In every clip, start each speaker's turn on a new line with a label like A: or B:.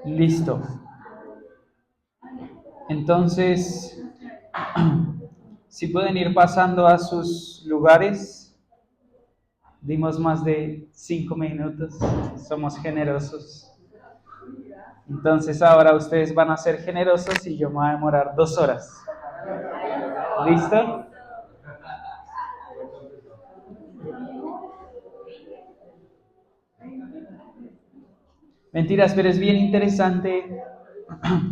A: Listo. Entonces, si pueden ir pasando a sus lugares, dimos más de 5 minutos, somos generosos. Entonces ahora ustedes van a ser generosos y yo me voy a demorar 2 horas. ¿Listo? Mentiras, pero es bien interesante.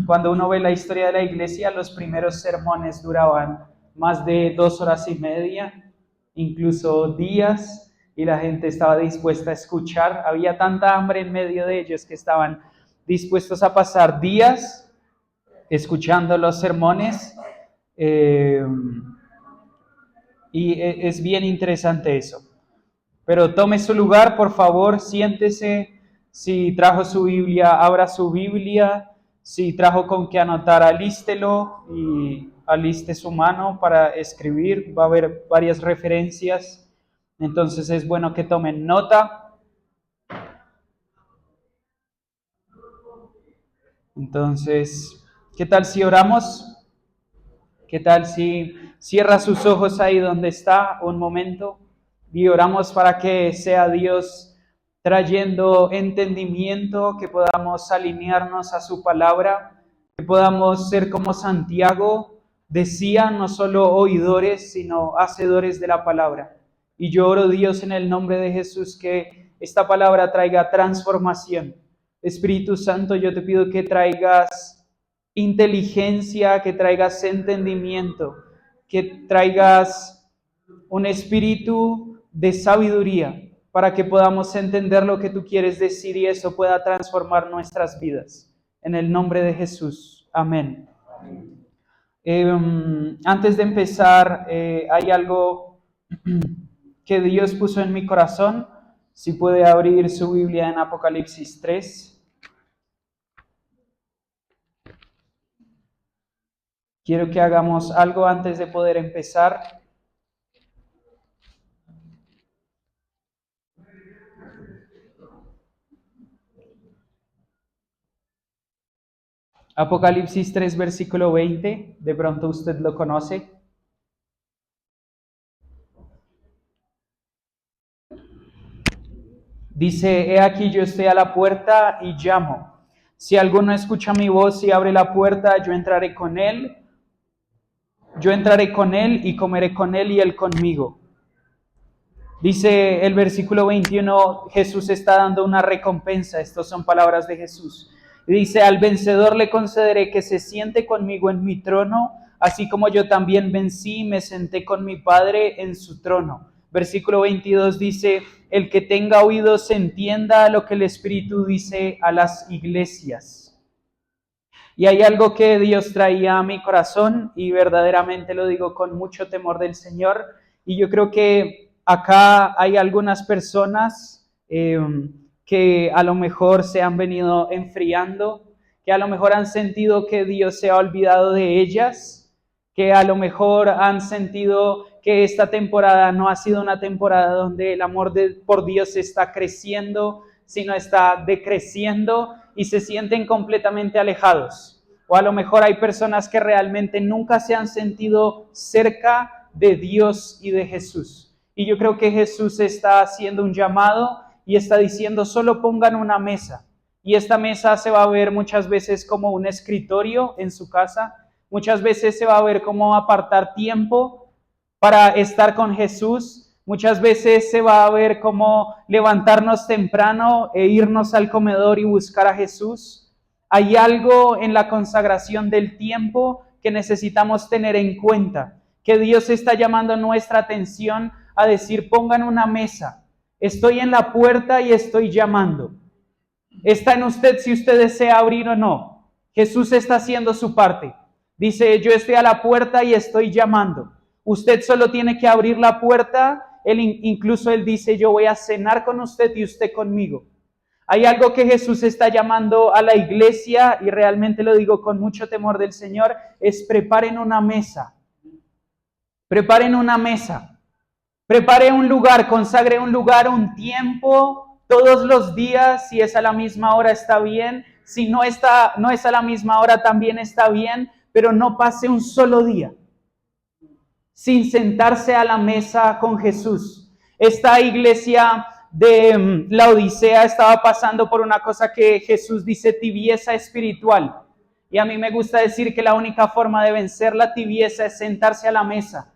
A: Cuando uno ve la historia de la iglesia, los primeros sermones duraban más de 2 horas y media, incluso días, y la gente estaba dispuesta a escuchar. Había tanta hambre en medio de ellos que estaban dispuestos a pasar días escuchando los sermones. eh, y es bien interesante eso. Pero tome su lugar, por favor, siéntese. Si trajo su Biblia, abra su Biblia. Si trajo con qué anotar, alístelo y aliste su mano para escribir. Va a haber varias referencias. Entonces es bueno que tomen nota. Entonces, ¿qué tal si oramos? ¿Qué tal si cierra sus ojos ahí donde está un momento y oramos para que sea Dios trayendo entendimiento, que podamos alinearnos a su palabra, que podamos ser como Santiago decía, no solo oidores, sino hacedores de la palabra? Y yo oro, Dios, en el nombre de Jesús, que esta palabra traiga transformación. Espíritu Santo, yo te pido que traigas inteligencia, que traigas entendimiento, que traigas un espíritu de sabiduría para que podamos entender lo que tú quieres decir y eso pueda transformar nuestras vidas. En el nombre de Jesús. Amén. Antes de empezar, hay algo que Dios puso en mi corazón. Si puede abrir su Biblia en Apocalipsis 3. Quiero que hagamos algo antes de poder empezar. Apocalipsis 3, versículo 20, de pronto usted lo conoce. Dice, he aquí yo estoy a la puerta y llamo. Si alguno escucha mi voz y abre la puerta, yo entraré con él. Yo entraré con él y comeré con él y él conmigo. Dice el versículo 21, Jesús está dando una recompensa. Estas son palabras de Jesús. Dice, al vencedor le concederé que se siente conmigo en mi trono, así como yo también vencí y me senté con mi Padre en su trono. Versículo 22 dice, el que tenga oídos entienda lo que el Espíritu dice a las iglesias. Y hay algo que Dios traía a mi corazón y verdaderamente lo digo con mucho temor del Señor. Y yo creo que acá hay algunas personas que a lo mejor se han venido enfriando, que a lo mejor han sentido que Dios se ha olvidado de ellas, que a lo mejor han sentido que esta temporada no ha sido una temporada donde el amor por Dios está creciendo, sino está decreciendo y se sienten completamente alejados. O a lo mejor hay personas que realmente nunca se han sentido cerca de Dios y de Jesús. Y yo creo que Jesús está haciendo un llamado y está diciendo, solo pongan una mesa. Y esta mesa se va a ver muchas veces como un escritorio en su casa. Muchas veces se va a ver como apartar tiempo para estar con Jesús. Muchas veces se va a ver como levantarnos temprano e irnos al comedor y buscar a Jesús. Hay algo en la consagración del tiempo que necesitamos tener en cuenta, que Dios está llamando nuestra atención a decir, pongan una mesa. Estoy en la puerta y estoy llamando. Está en usted si usted desea abrir o no. Jesús está haciendo su parte. Dice, yo estoy a la puerta y estoy llamando. Usted solo tiene que abrir la puerta. Incluso él dice, yo voy a cenar con usted y usted conmigo. Hay algo que Jesús está llamando a la iglesia, y realmente lo digo con mucho temor del Señor, es preparen una mesa. Preparen una mesa. Prepare un lugar, consagre un lugar, un tiempo, todos los días, si es a la misma hora está bien, Si no está, no es a la misma hora, también está bien, pero no pase un solo día sin sentarse a la mesa con Jesús. Esta iglesia de la Odisea estaba pasando por una cosa que Jesús dice tibieza espiritual. Y a mí me gusta decir que la única forma de vencer la tibieza es sentarse a la mesa.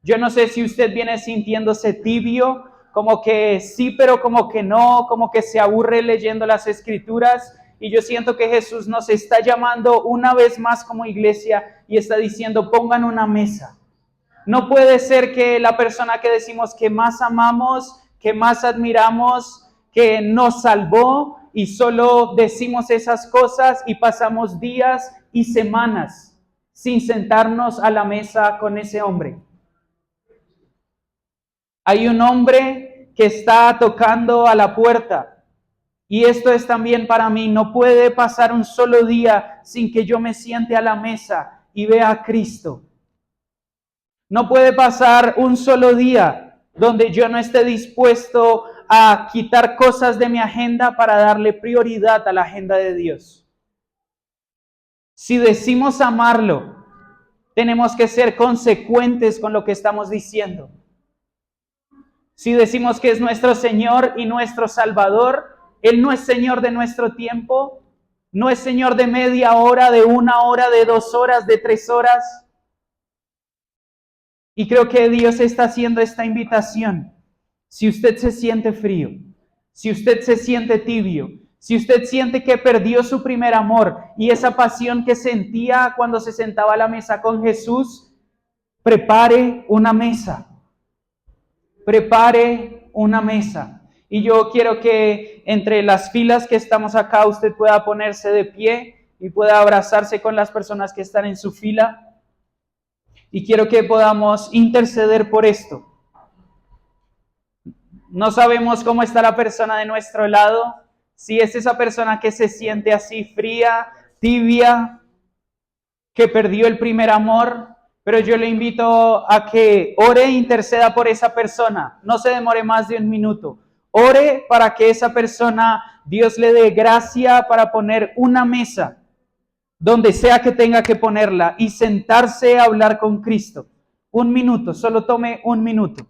A: Yo no sé si usted viene sintiéndose tibio, como que sí, pero como que no, como que se aburre leyendo las escrituras. Y yo siento que Jesús nos está llamando una vez más como iglesia y está diciendo, pongan una mesa. No puede ser que la persona que decimos que más amamos, que más admiramos, que nos salvó y solo decimos esas cosas y pasamos días y semanas sin sentarnos a la mesa con ese hombre. Hay un hombre que está tocando a la puerta y esto es también para mí. No puede pasar un solo día sin que yo me siente a la mesa y vea a Cristo. No puede pasar un solo día donde yo no esté dispuesto a quitar cosas de mi agenda para darle prioridad a la agenda de Dios. Si decimos amarlo, tenemos que ser consecuentes con lo que estamos diciendo. Si decimos que es nuestro Señor y nuestro Salvador, Él no es Señor de nuestro tiempo, no es Señor de media hora, de 1 hora, de 2 horas, de 3 horas. Y creo que Dios está haciendo esta invitación. Si usted se siente frío, si usted se siente tibio, si usted siente que perdió su primer amor y esa pasión que sentía cuando se sentaba a la mesa con Jesús, prepare una mesa. Prepare una mesa. Y yo quiero que entre las filas que estamos acá usted pueda ponerse de pie y pueda abrazarse con las personas que están en su fila. Y quiero que podamos interceder por esto. No sabemos cómo está la persona de nuestro lado, si es esa persona que se siente así fría, tibia, que perdió el primer amor, pero yo le invito a que ore e interceda por esa persona. No se demore más de 1 minuto. Ore para que esa persona, Dios le dé gracia para poner una mesa, donde sea que tenga que ponerla, y sentarse a hablar con Cristo. 1 minuto, solo tome 1 minuto.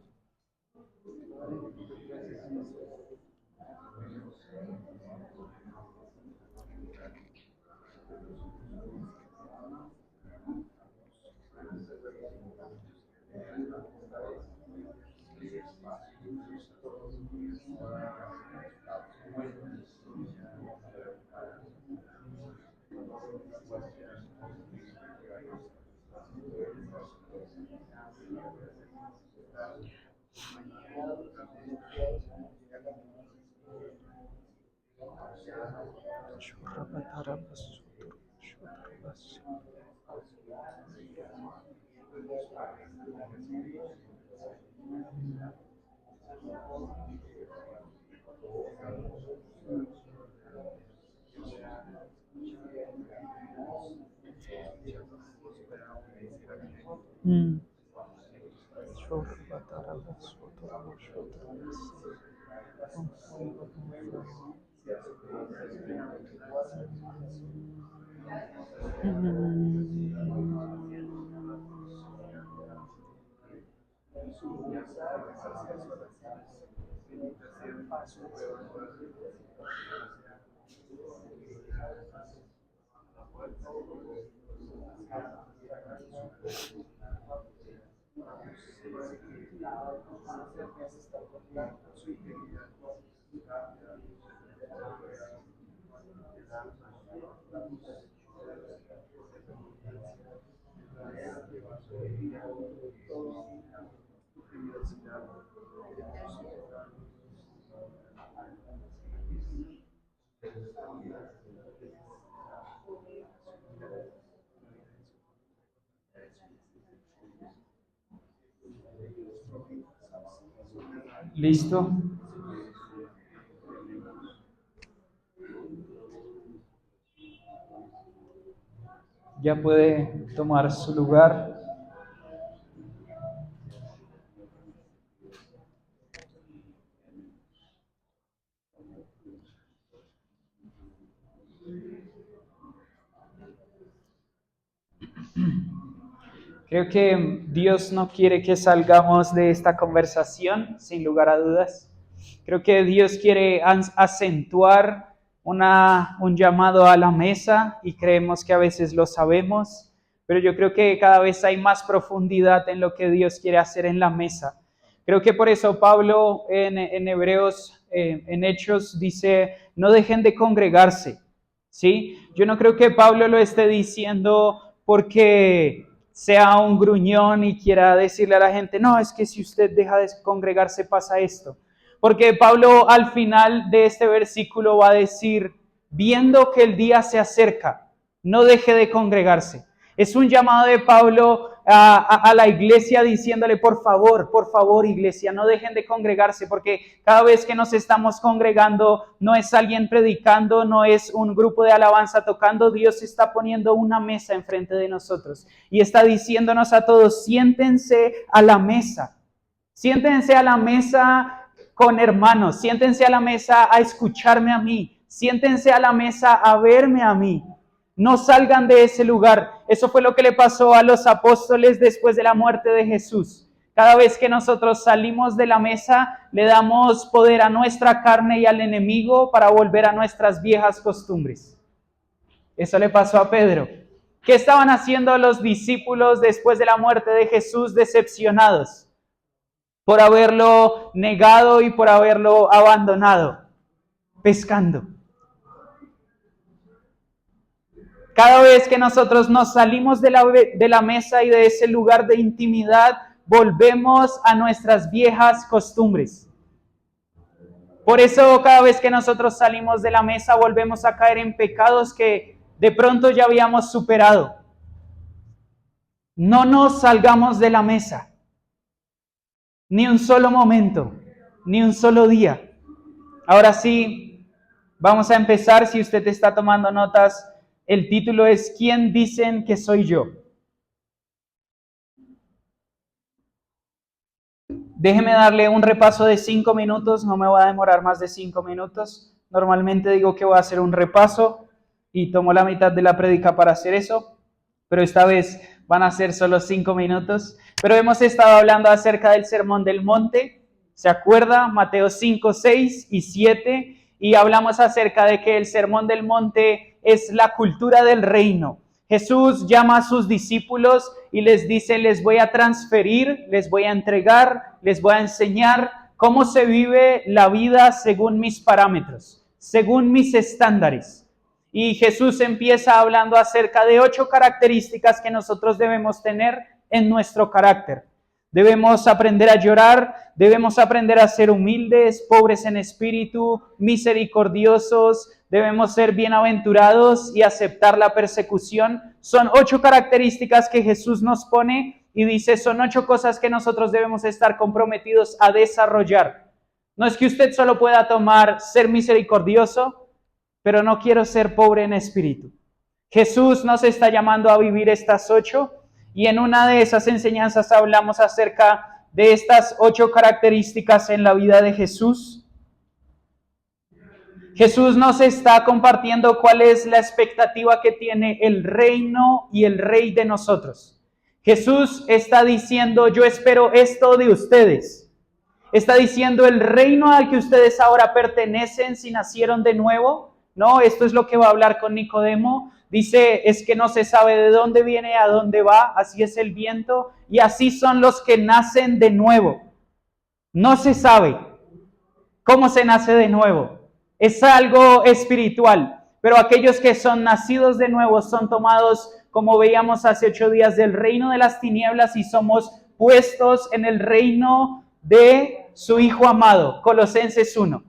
A: ¿Listo? Ya puede tomar su lugar. Creo que Dios no quiere que salgamos de esta conversación, sin lugar a dudas. Creo que Dios quiere acentuar un llamado a la mesa y creemos que a veces lo sabemos, pero yo creo que cada vez hay más profundidad en lo que Dios quiere hacer en la mesa. Creo que por eso Pablo en Hebreos, en Hechos, dice, no dejen de congregarse, ¿sí? Yo no creo que Pablo lo esté diciendo porque sea un gruñón y quiera decirle a la gente, no, es que si usted deja de congregarse pasa esto. Porque Pablo al final de este versículo va a decir, viendo que el día se acerca, no deje de congregarse. Es un llamado de Pablo a la iglesia diciéndole, por favor, iglesia, no dejen de congregarse, porque cada vez que nos estamos congregando, no es alguien predicando, no es un grupo de alabanza tocando, Dios está poniendo una mesa enfrente de nosotros y está diciéndonos a todos, siéntense a la mesa con hermanos, siéntense a la mesa a escucharme a mí, siéntense a la mesa a verme a mí. No salgan de ese lugar. Eso fue lo que le pasó a los apóstoles después de la muerte de Jesús. Cada vez que nosotros salimos de la mesa, le damos poder a nuestra carne y al enemigo para volver a nuestras viejas costumbres. Eso le pasó a Pedro. ¿Qué estaban haciendo los discípulos después de la muerte de Jesús decepcionados? Por haberlo negado y por haberlo abandonado. Pescando. Cada vez que nosotros nos salimos de la mesa y de ese lugar de intimidad, volvemos a nuestras viejas costumbres. Por eso cada vez que nosotros salimos de la mesa, volvemos a caer en pecados que de pronto ya habíamos superado. No nos salgamos de la mesa, ni un solo momento, ni un solo día. Ahora sí, vamos a empezar. Si usted está tomando notas, el título es ¿Quién dicen que soy yo? Déjeme darle un repaso de 5 minutos, no me voy a demorar más de 5 minutos. Normalmente digo que voy a hacer un repaso y tomo la mitad de la prédica para hacer eso, pero esta vez van a ser solo 5 minutos. Pero hemos estado hablando acerca del Sermón del Monte, ¿se acuerda? Mateo 5, 6 y 7, y hablamos acerca de que el Sermón del Monte es la cultura del reino. Jesús llama a sus discípulos y les dice, les voy a transferir, les voy a entregar, les voy a enseñar cómo se vive la vida según mis parámetros, según mis estándares. Y Jesús empieza hablando acerca de 8 características que nosotros debemos tener en nuestro carácter. Debemos aprender a llorar, debemos aprender a ser humildes, pobres en espíritu, misericordiosos, debemos ser bienaventurados y aceptar la persecución. Son 8 características que Jesús nos pone y dice, son 8 cosas que nosotros debemos estar comprometidos a desarrollar. No es que usted solo pueda tomar ser misericordioso, pero no quiero ser pobre en espíritu. Jesús nos está llamando a vivir estas 8 y en una de esas enseñanzas hablamos acerca de estas 8 características en la vida de Jesús. Jesús nos está compartiendo cuál es la expectativa que tiene el reino y el rey de nosotros. Jesús está diciendo, yo espero esto de ustedes. Está diciendo, el reino al que ustedes ahora pertenecen si nacieron de nuevo. No, esto es lo que va a hablar con Nicodemo. Dice, es que no se sabe de dónde viene, a dónde va, así es el viento, y así son los que nacen de nuevo. No se sabe cómo se nace de nuevo. Es algo espiritual, pero aquellos que son nacidos de nuevo son tomados, como veíamos hace 8 días, del reino de las tinieblas y somos puestos en el reino de su Hijo amado, Colosenses 1.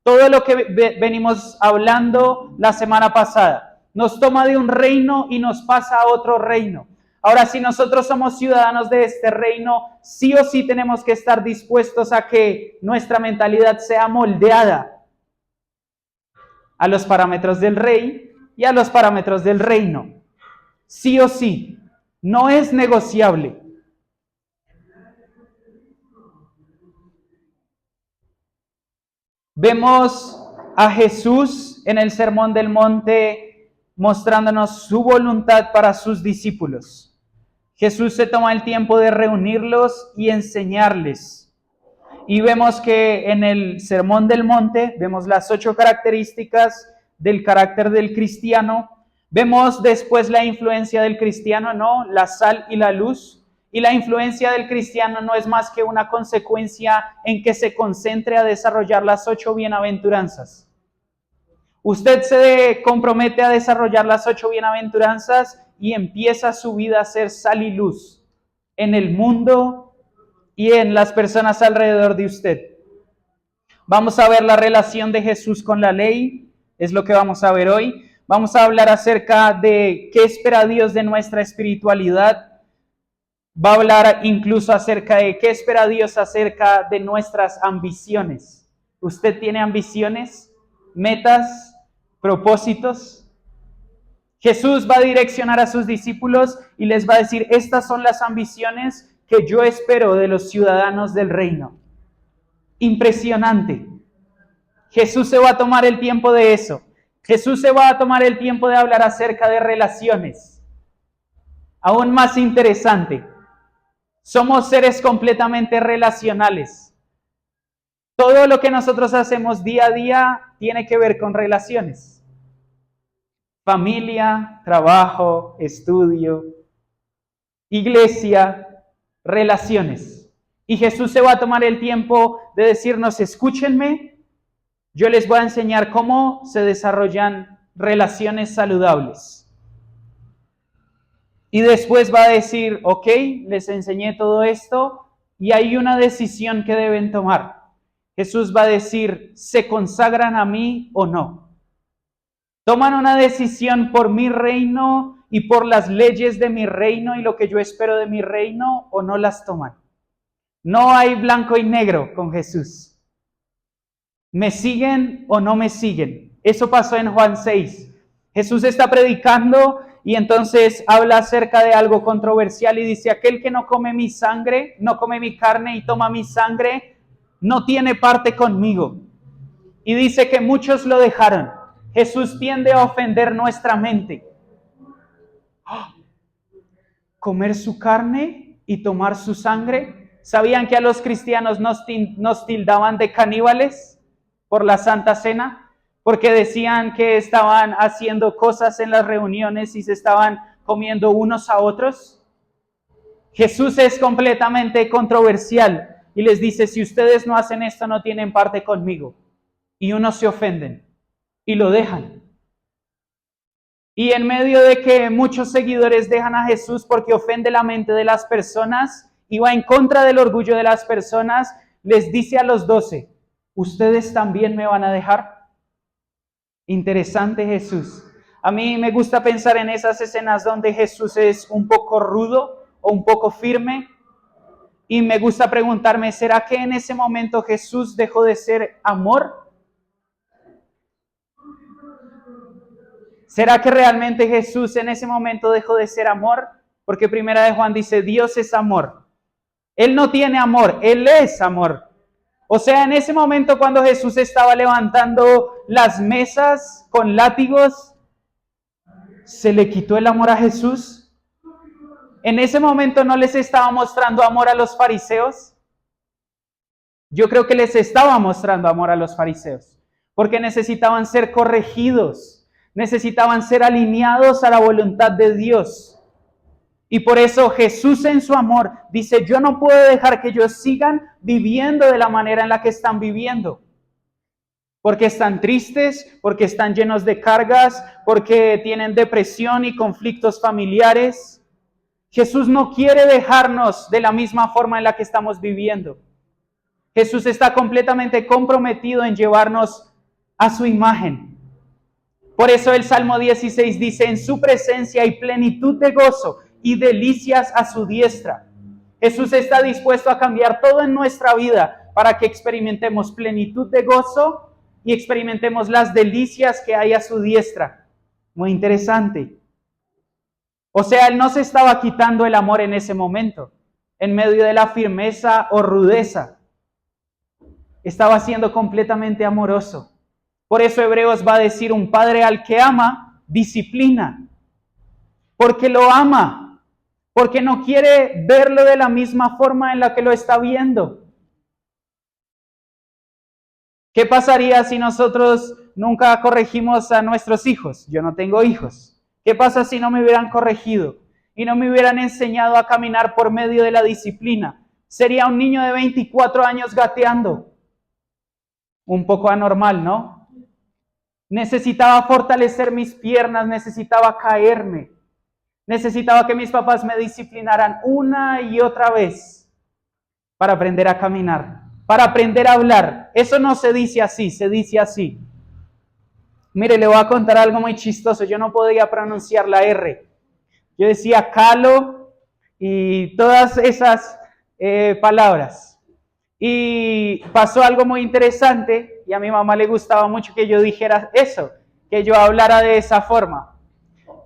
A: Todo lo que venimos hablando la semana pasada. Nos toma de un reino y nos pasa a otro reino. Ahora, si nosotros somos ciudadanos de este reino, sí o sí tenemos que estar dispuestos a que nuestra mentalidad sea moldeada a los parámetros del rey y a los parámetros del reino. Sí o sí, no es negociable. Vemos a Jesús en el Sermón del Monte mostrándonos su voluntad para sus discípulos. Jesús se toma el tiempo de reunirlos y enseñarles. Y vemos que en el Sermón del Monte vemos las 8 características del carácter del cristiano. Vemos después la influencia del cristiano, ¿no? La sal y la luz. Y la influencia del cristiano no es más que una consecuencia en que se concentre a desarrollar las 8 bienaventuranzas. Usted se compromete a desarrollar las 8 bienaventuranzas y empieza su vida a ser sal y luz en el mundo y en las personas alrededor de usted. Vamos a ver la relación de Jesús con la ley, es lo que vamos a ver hoy. Vamos a hablar acerca de qué espera Dios de nuestra espiritualidad. Va a hablar incluso acerca de qué espera Dios acerca de nuestras ambiciones. ¿Usted tiene ambiciones, metas, propósitos? Jesús va a direccionar a sus discípulos y les va a decir, estas son las ambiciones que yo espero de los ciudadanos del reino. Impresionante. Jesús se va a tomar el tiempo de eso. Jesús se va a tomar el tiempo de hablar acerca de relaciones. Aún más interesante. Somos seres completamente relacionales. Todo lo que nosotros hacemos día a día tiene que ver con relaciones. Familia, trabajo, estudio, iglesia, relaciones. Y Jesús se va a tomar el tiempo de decirnos, escúchenme, yo les voy a enseñar cómo se desarrollan relaciones saludables. Y después va a decir, ok, les enseñé todo esto y hay una decisión que deben tomar. Jesús va a decir, ¿se consagran a mí o no? ¿Toman una decisión por mi reino y por las leyes de mi reino y lo que yo espero de mi reino o no las toman? No hay blanco y negro con Jesús. ¿Me siguen o no me siguen? Eso pasó en Juan 6. Jesús está predicando y entonces habla acerca de algo controversial y dice, aquel que no come mi sangre, no come mi carne y toma mi sangre, no tiene parte conmigo. Y dice que muchos lo dejaron. Jesús tiende a ofender nuestra mente. ¿Comer su carne y tomar su sangre? ¿Sabían que a los cristianos nos tildaban de caníbales por la Santa Cena? Porque decían que estaban haciendo cosas en las reuniones y se estaban comiendo unos a otros. Jesús es completamente controversial y les dice, si ustedes no hacen esto, no tienen parte conmigo. Y unos se ofenden y lo dejan. Y en medio de que muchos seguidores dejan a Jesús porque ofende la mente de las personas y va en contra del orgullo de las personas, les dice a los 12, ¿ustedes también me van a dejar? Interesante Jesús. A mí me gusta pensar en esas escenas donde Jesús es un poco rudo o un poco firme. Y me gusta preguntarme, ¿será que en ese momento Jesús dejó de ser amor? ¿Será que realmente Jesús en ese momento dejó de ser amor? Porque Primera de Juan dice, Dios es amor. Él no tiene amor, Él es amor. O sea, en ese momento cuando Jesús estaba levantando las mesas con látigos, ¿se le quitó el amor a Jesús? En ese momento no les estaba mostrando amor a los fariseos. Yo creo que les estaba mostrando amor a los fariseos, porque necesitaban ser corregidos, necesitaban ser alineados a la voluntad de Dios. Y por eso Jesús en su amor dice, yo no puedo dejar que ellos sigan viviendo de la manera en la que están viviendo. Porque están tristes, porque están llenos de cargas, porque tienen depresión y conflictos familiares. Jesús no quiere dejarnos de la misma forma en la que estamos viviendo. Jesús está completamente comprometido en llevarnos a su imagen. Por eso el Salmo 16 dice, en su presencia hay plenitud de gozo y delicias a su diestra. Jesús está dispuesto a cambiar todo en nuestra vida para que experimentemos plenitud de gozo y experimentemos las delicias que hay a su diestra. Muy interesante. O sea, Él no se estaba quitando el amor en ese momento, en medio de la firmeza o rudeza. Estaba siendo completamente amoroso. Por eso Hebreos va a decir, un padre al que ama, disciplina. Porque lo ama. porque no quiere verlo de la misma forma en la que lo está viendo. ¿Qué pasaría si nosotros nunca corregimos a nuestros hijos? Yo no tengo hijos. ¿Qué pasa si no me hubieran corregido y no me hubieran enseñado a caminar por medio de la disciplina? Sería un niño de 24 años gateando. Un poco anormal, ¿no? Necesitaba fortalecer mis piernas, necesitaba caerme. Necesitaba que mis papás me disciplinaran una y otra vez para aprender a caminar, para aprender a hablar. Eso no se dice así, se dice así. Mire, le voy a contar algo muy chistoso. Yo no podía pronunciar la R. Yo decía calo y todas esas palabras. Y pasó algo muy interesante y a mi mamá le gustaba mucho que yo dijera eso, que yo hablara de esa forma.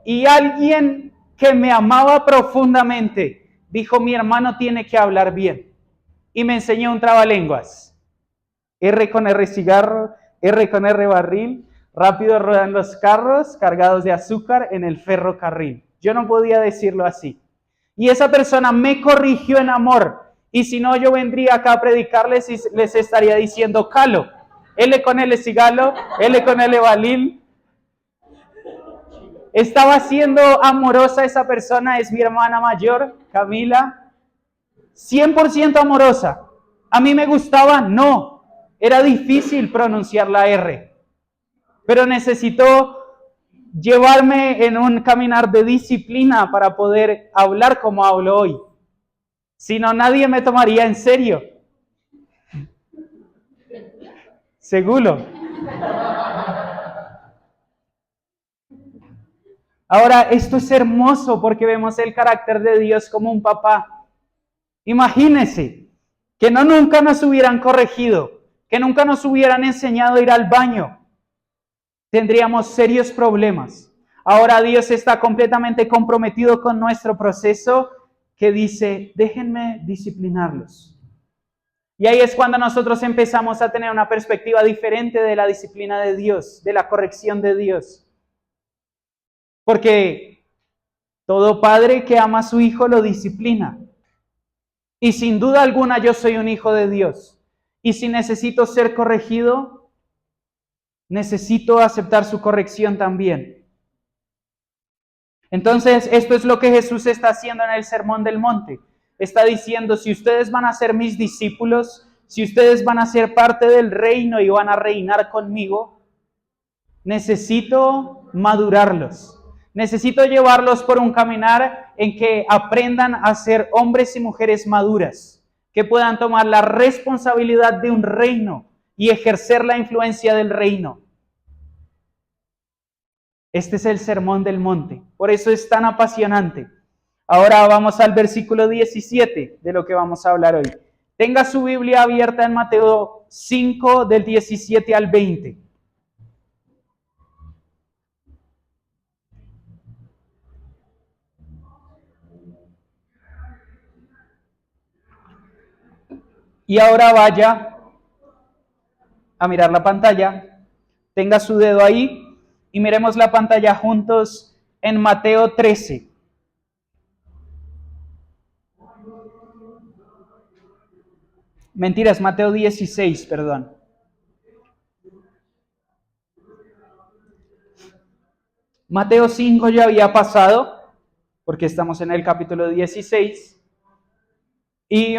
A: Y alguien que me amaba profundamente dijo, mi hermano tiene que hablar bien. Y me enseñó un trabalenguas. R con R cigarro, R con R barril, rápido ruedan los carros cargados de azúcar en el ferrocarril. Yo no podía decirlo así. Y esa persona me corrigió en amor. Y si no, yo vendría acá a predicarles y les estaría diciendo calo. L con L cigalo, L con L balil. Estaba siendo amorosa esa persona, es mi hermana mayor, Camila. 100% amorosa. ¿A mí me gustaba? No. Era difícil pronunciar la R. Pero necesitó llevarme en un caminar de disciplina para poder hablar como hablo hoy. Si no, nadie me tomaría en serio. Seguro. Ahora, esto es hermoso porque vemos el carácter de Dios como un papá. Imagínense que nunca nos hubieran corregido, que nunca nos hubieran enseñado a ir al baño. Tendríamos serios problemas. Ahora Dios está completamente comprometido con nuestro proceso que dice, déjenme disciplinarlos. Y ahí es cuando nosotros empezamos a tener una perspectiva diferente de la disciplina de Dios, de la corrección de Dios. Porque todo padre que ama a su hijo lo disciplina. Y sin duda alguna yo soy un hijo de Dios. Y si necesito ser corregido, necesito aceptar su corrección también. Entonces, esto es lo que Jesús está haciendo en el Sermón del Monte. Está diciendo, si ustedes van a ser mis discípulos, si ustedes van a ser parte del reino y van a reinar conmigo, necesito madurarlos. Necesito llevarlos por un caminar en que aprendan a ser hombres y mujeres maduras, que puedan tomar la responsabilidad de un reino y ejercer la influencia del reino. Este es el Sermón del Monte, por eso es tan apasionante. Ahora vamos al versículo 17 de lo que vamos a hablar hoy. Tenga su Biblia abierta en Mateo 5 del 17 al 20. Y ahora vaya a mirar la pantalla, tenga su dedo ahí y miremos la pantalla juntos en Mateo 13. Mentiras, Mateo 16, perdón. Mateo 5 ya había pasado, porque estamos en el capítulo 16. Y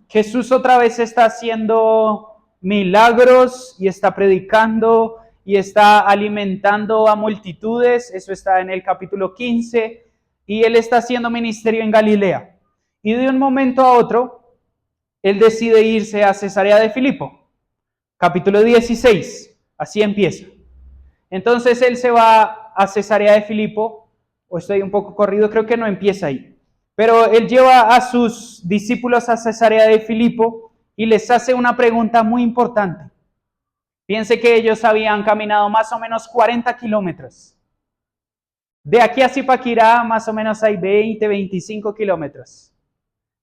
A: Jesús otra vez está haciendo milagros y está predicando y está alimentando a multitudes. Eso está en el capítulo 15. Y él está haciendo ministerio en Galilea. Y de un momento a otro, él decide irse a Cesarea de Filipo. Capítulo 16. Así empieza. Entonces él se va a Cesarea de Filipo. O estoy un poco corrido, creo que no empieza ahí. Pero él lleva a sus discípulos a Cesarea de Filipo y les hace una pregunta muy importante. Piense que ellos habían caminado más o menos 40 kilómetros. De aquí a Zipaquirá más o menos hay 20, 25 kilómetros.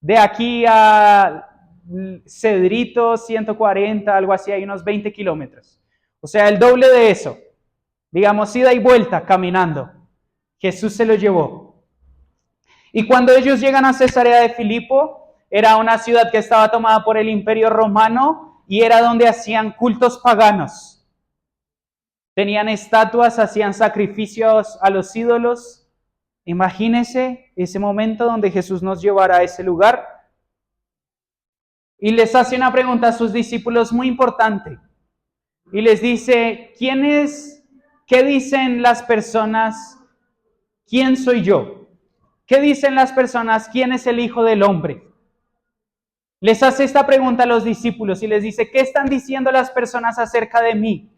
A: De aquí a Cedrito, 140, algo así, hay unos 20 kilómetros. O sea, el doble de eso. Digamos, ida y vuelta caminando. Jesús se lo llevó. Y cuando ellos llegan a Cesarea de Filipo, era una ciudad que estaba tomada por el Imperio Romano y era donde hacían cultos paganos. Tenían estatuas, hacían sacrificios a los ídolos. Imagínense ese momento donde Jesús nos llevará a ese lugar. Y les hace una pregunta a sus discípulos muy importante. Y les dice, ¿qué dicen las personas? ¿Quién soy yo? ¿Qué dicen las personas? ¿Quién es el Hijo del Hombre? Les hace esta pregunta a los discípulos y les dice, ¿qué están diciendo las personas acerca de mí?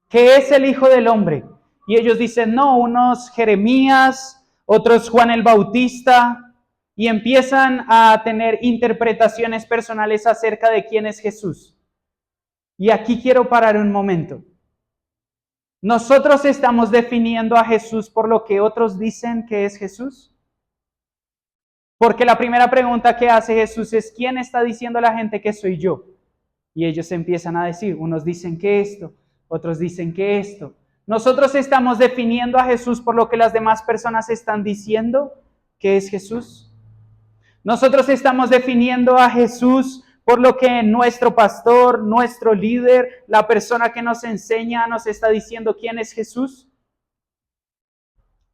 A: ¿Qué es el Hijo del Hombre? Y ellos dicen, no, unos Jeremías, otros Juan el Bautista, y empiezan a tener interpretaciones personales acerca de quién es Jesús. Y aquí quiero parar un momento. ¿Nosotros estamos definiendo a Jesús por lo que otros dicen que es Jesús? Porque la primera pregunta que hace Jesús es, ¿quién está diciendo a la gente que soy yo? Y ellos empiezan a decir, unos dicen que esto, otros dicen que esto. ¿Nosotros estamos definiendo a Jesús por lo que las demás personas están diciendo que es Jesús? ¿Nosotros estamos definiendo a Jesús por lo que nuestro pastor, nuestro líder, la persona que nos enseña, nos está diciendo quién es Jesús?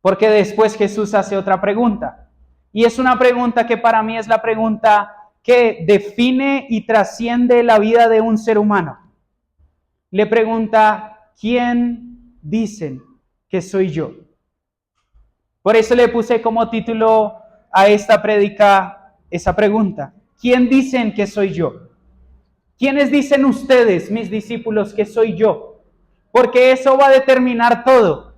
A: Porque después Jesús hace otra pregunta. Y es una pregunta que para mí es la pregunta que define y trasciende la vida de un ser humano. Le pregunta, ¿quién dicen que soy yo? Por eso le puse como título a esta prédica esa pregunta. ¿Quién dicen que soy yo? ¿Quiénes dicen ustedes, mis discípulos, que soy yo? Porque eso va a determinar todo.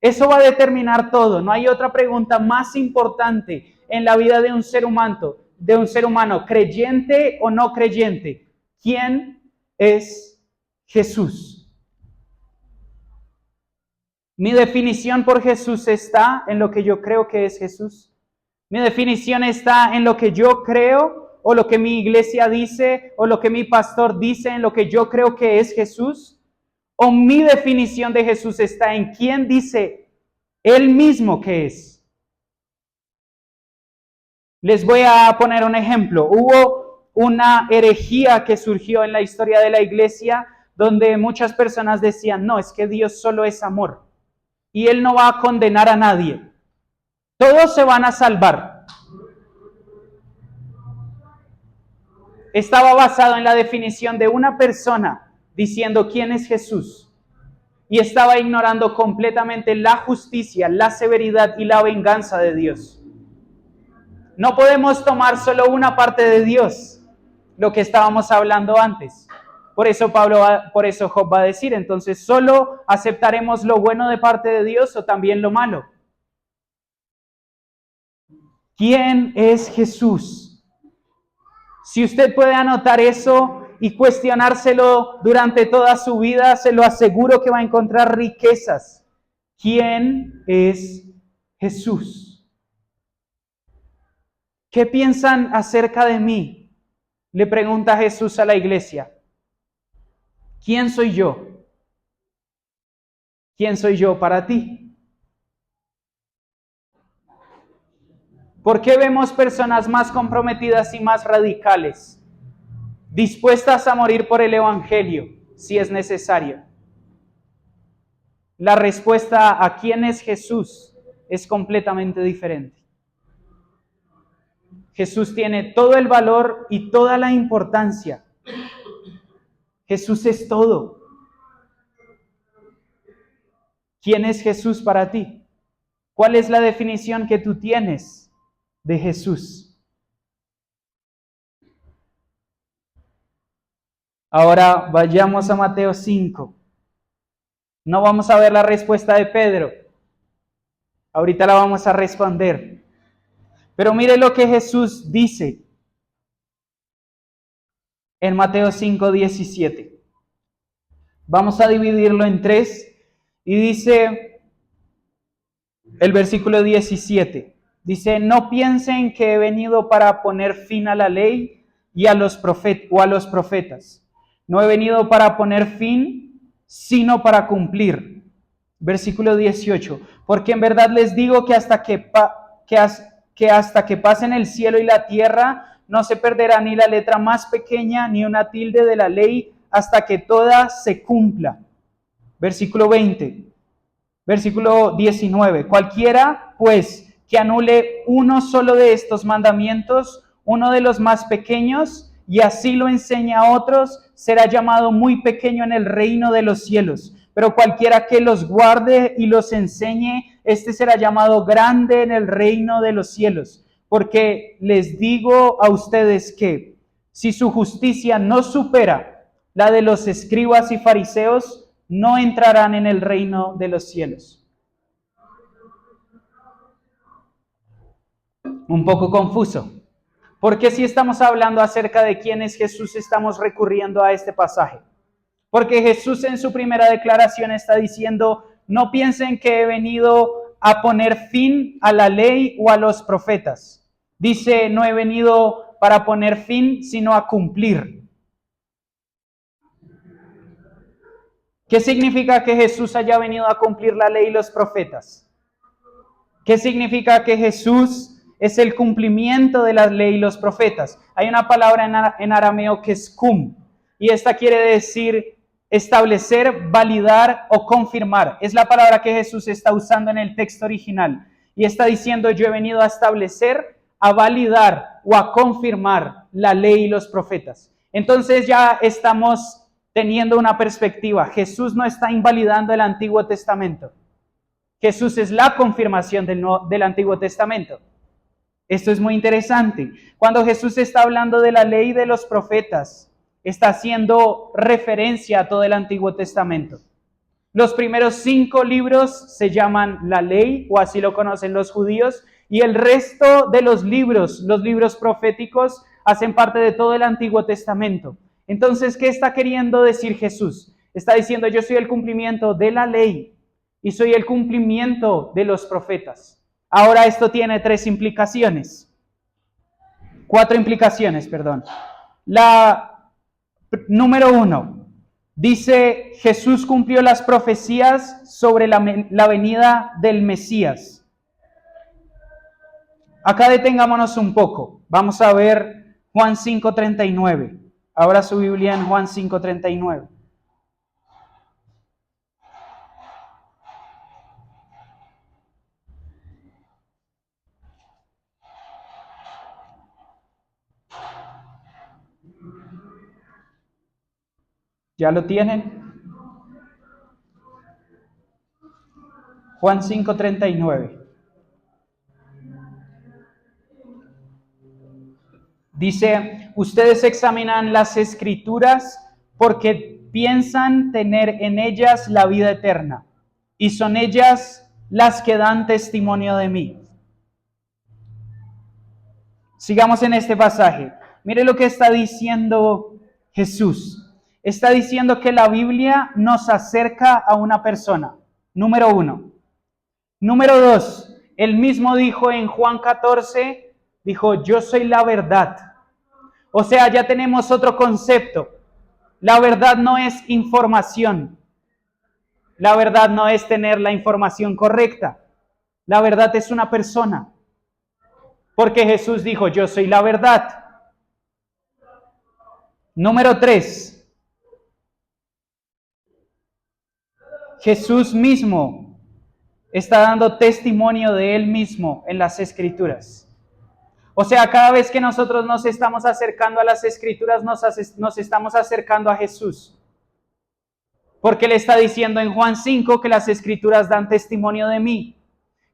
A: Eso va a determinar todo. No hay otra pregunta más importante en la vida de un ser humano, creyente o no creyente. ¿Quién es Jesús? Mi definición por Jesús está en lo que yo creo que es Jesús. Mi definición está en lo que yo creo o lo que mi iglesia dice o lo que mi pastor dice, en lo que yo creo que es Jesús. O mi definición de Jesús está en quién dice Él mismo que es. Les voy a poner un ejemplo. Hubo una herejía que surgió en la historia de la iglesia donde muchas personas decían, no, es que Dios solo es amor y Él no va a condenar a nadie. Todos se van a salvar. Estaba basado en la definición de una persona diciendo quién es Jesús. Y estaba ignorando completamente la justicia, la severidad y la venganza de Dios. No podemos tomar solo una parte de Dios, lo que estábamos hablando antes. Por eso Job va a decir, entonces, ¿solo aceptaremos lo bueno de parte de Dios o también lo malo? ¿Quién es Jesús? Si usted puede anotar eso y cuestionárselo durante toda su vida, se lo aseguro que va a encontrar riquezas. ¿Quién es Jesús? ¿Qué piensan acerca de mí? Le pregunta Jesús a la iglesia. ¿Quién soy yo? ¿Quién soy yo para ti? ¿Por qué vemos personas más comprometidas y más radicales, dispuestas a morir por el Evangelio, si es necesario? La respuesta a quién es Jesús es completamente diferente. Jesús tiene todo el valor y toda la importancia. Jesús es todo. ¿Quién es Jesús para ti? ¿Cuál es la definición que tú tienes de Jesús? Ahora vayamos a Mateo 5. No vamos a ver la respuesta de Pedro. Ahorita la vamos a responder. Pero mire lo que Jesús dice en Mateo 5:17. Vamos a dividirlo en 3 y dice el versículo 17. Dice, no piensen que he venido para poner fin a la ley y a los profetas. No he venido para poner fin, sino para cumplir. Versículo 18. Porque en verdad les digo que hasta que que hasta que pasen el cielo y la tierra, no se perderá ni la letra más pequeña ni una tilde de la ley hasta que toda se cumpla. Versículo 20. Versículo 19. Cualquiera, pues, que anule uno solo de estos mandamientos, uno de los más pequeños, y así lo enseñe a otros, será llamado muy pequeño en el reino de los cielos. Pero cualquiera que los guarde y los enseñe, este será llamado grande en el reino de los cielos. Porque les digo a ustedes que si su justicia no supera la de los escribas y fariseos, no entrarán en el reino de los cielos. Un poco confuso. Porque si estamos hablando acerca de quién es Jesús, estamos recurriendo a este pasaje. Porque Jesús en su primera declaración está diciendo, no piensen que he venido a poner fin a la ley o a los profetas. Dice, no he venido para poner fin, sino a cumplir. ¿Qué significa que Jesús haya venido a cumplir la ley y los profetas? ¿Qué significa que Jesús es el cumplimiento de la ley y los profetas? Hay una palabra en arameo que es cum, y esta quiere decir establecer, validar o confirmar. Es la palabra que Jesús está usando en el texto original. Y está diciendo, yo he venido a establecer, a validar o a confirmar la ley y los profetas. Entonces ya estamos teniendo una perspectiva. Jesús no está invalidando el Antiguo Testamento. Jesús es la confirmación del Antiguo Testamento. Esto es muy interesante. Cuando Jesús está hablando de la ley de los profetas, está haciendo referencia a todo el Antiguo Testamento. Los primeros 5 libros se llaman la ley, o así lo conocen los judíos, y el resto de los libros proféticos, hacen parte de todo el Antiguo Testamento. Entonces, ¿qué está queriendo decir Jesús? Está diciendo, yo soy el cumplimiento de la ley y soy el cumplimiento de los profetas. Ahora esto tiene 4 implicaciones, perdón. La número 1, dice, Jesús cumplió las profecías sobre la venida del Mesías. Acá detengámonos un poco. Vamos a ver Juan 5:39. Abra su Biblia en Juan 5:39. ¿Ya lo tienen? Juan 5:39. Dice, ustedes examinan las Escrituras porque piensan tener en ellas la vida eterna, y son ellas las que dan testimonio de mí. Sigamos en este pasaje. Mire lo que está diciendo Jesús. Está diciendo que la Biblia nos acerca a una persona. Número 1. Número 2. Él mismo dijo en Juan 14, dijo, yo soy la verdad. O sea, ya tenemos otro concepto. La verdad no es información. La verdad no es tener la información correcta. La verdad es una persona. Porque Jesús dijo, yo soy la verdad. Número 3. Jesús mismo está dando testimonio de Él mismo en las Escrituras. O sea, cada vez que nosotros nos estamos acercando a las Escrituras, nos estamos acercando a Jesús. Porque Él está diciendo en Juan 5 que las Escrituras dan testimonio de mí.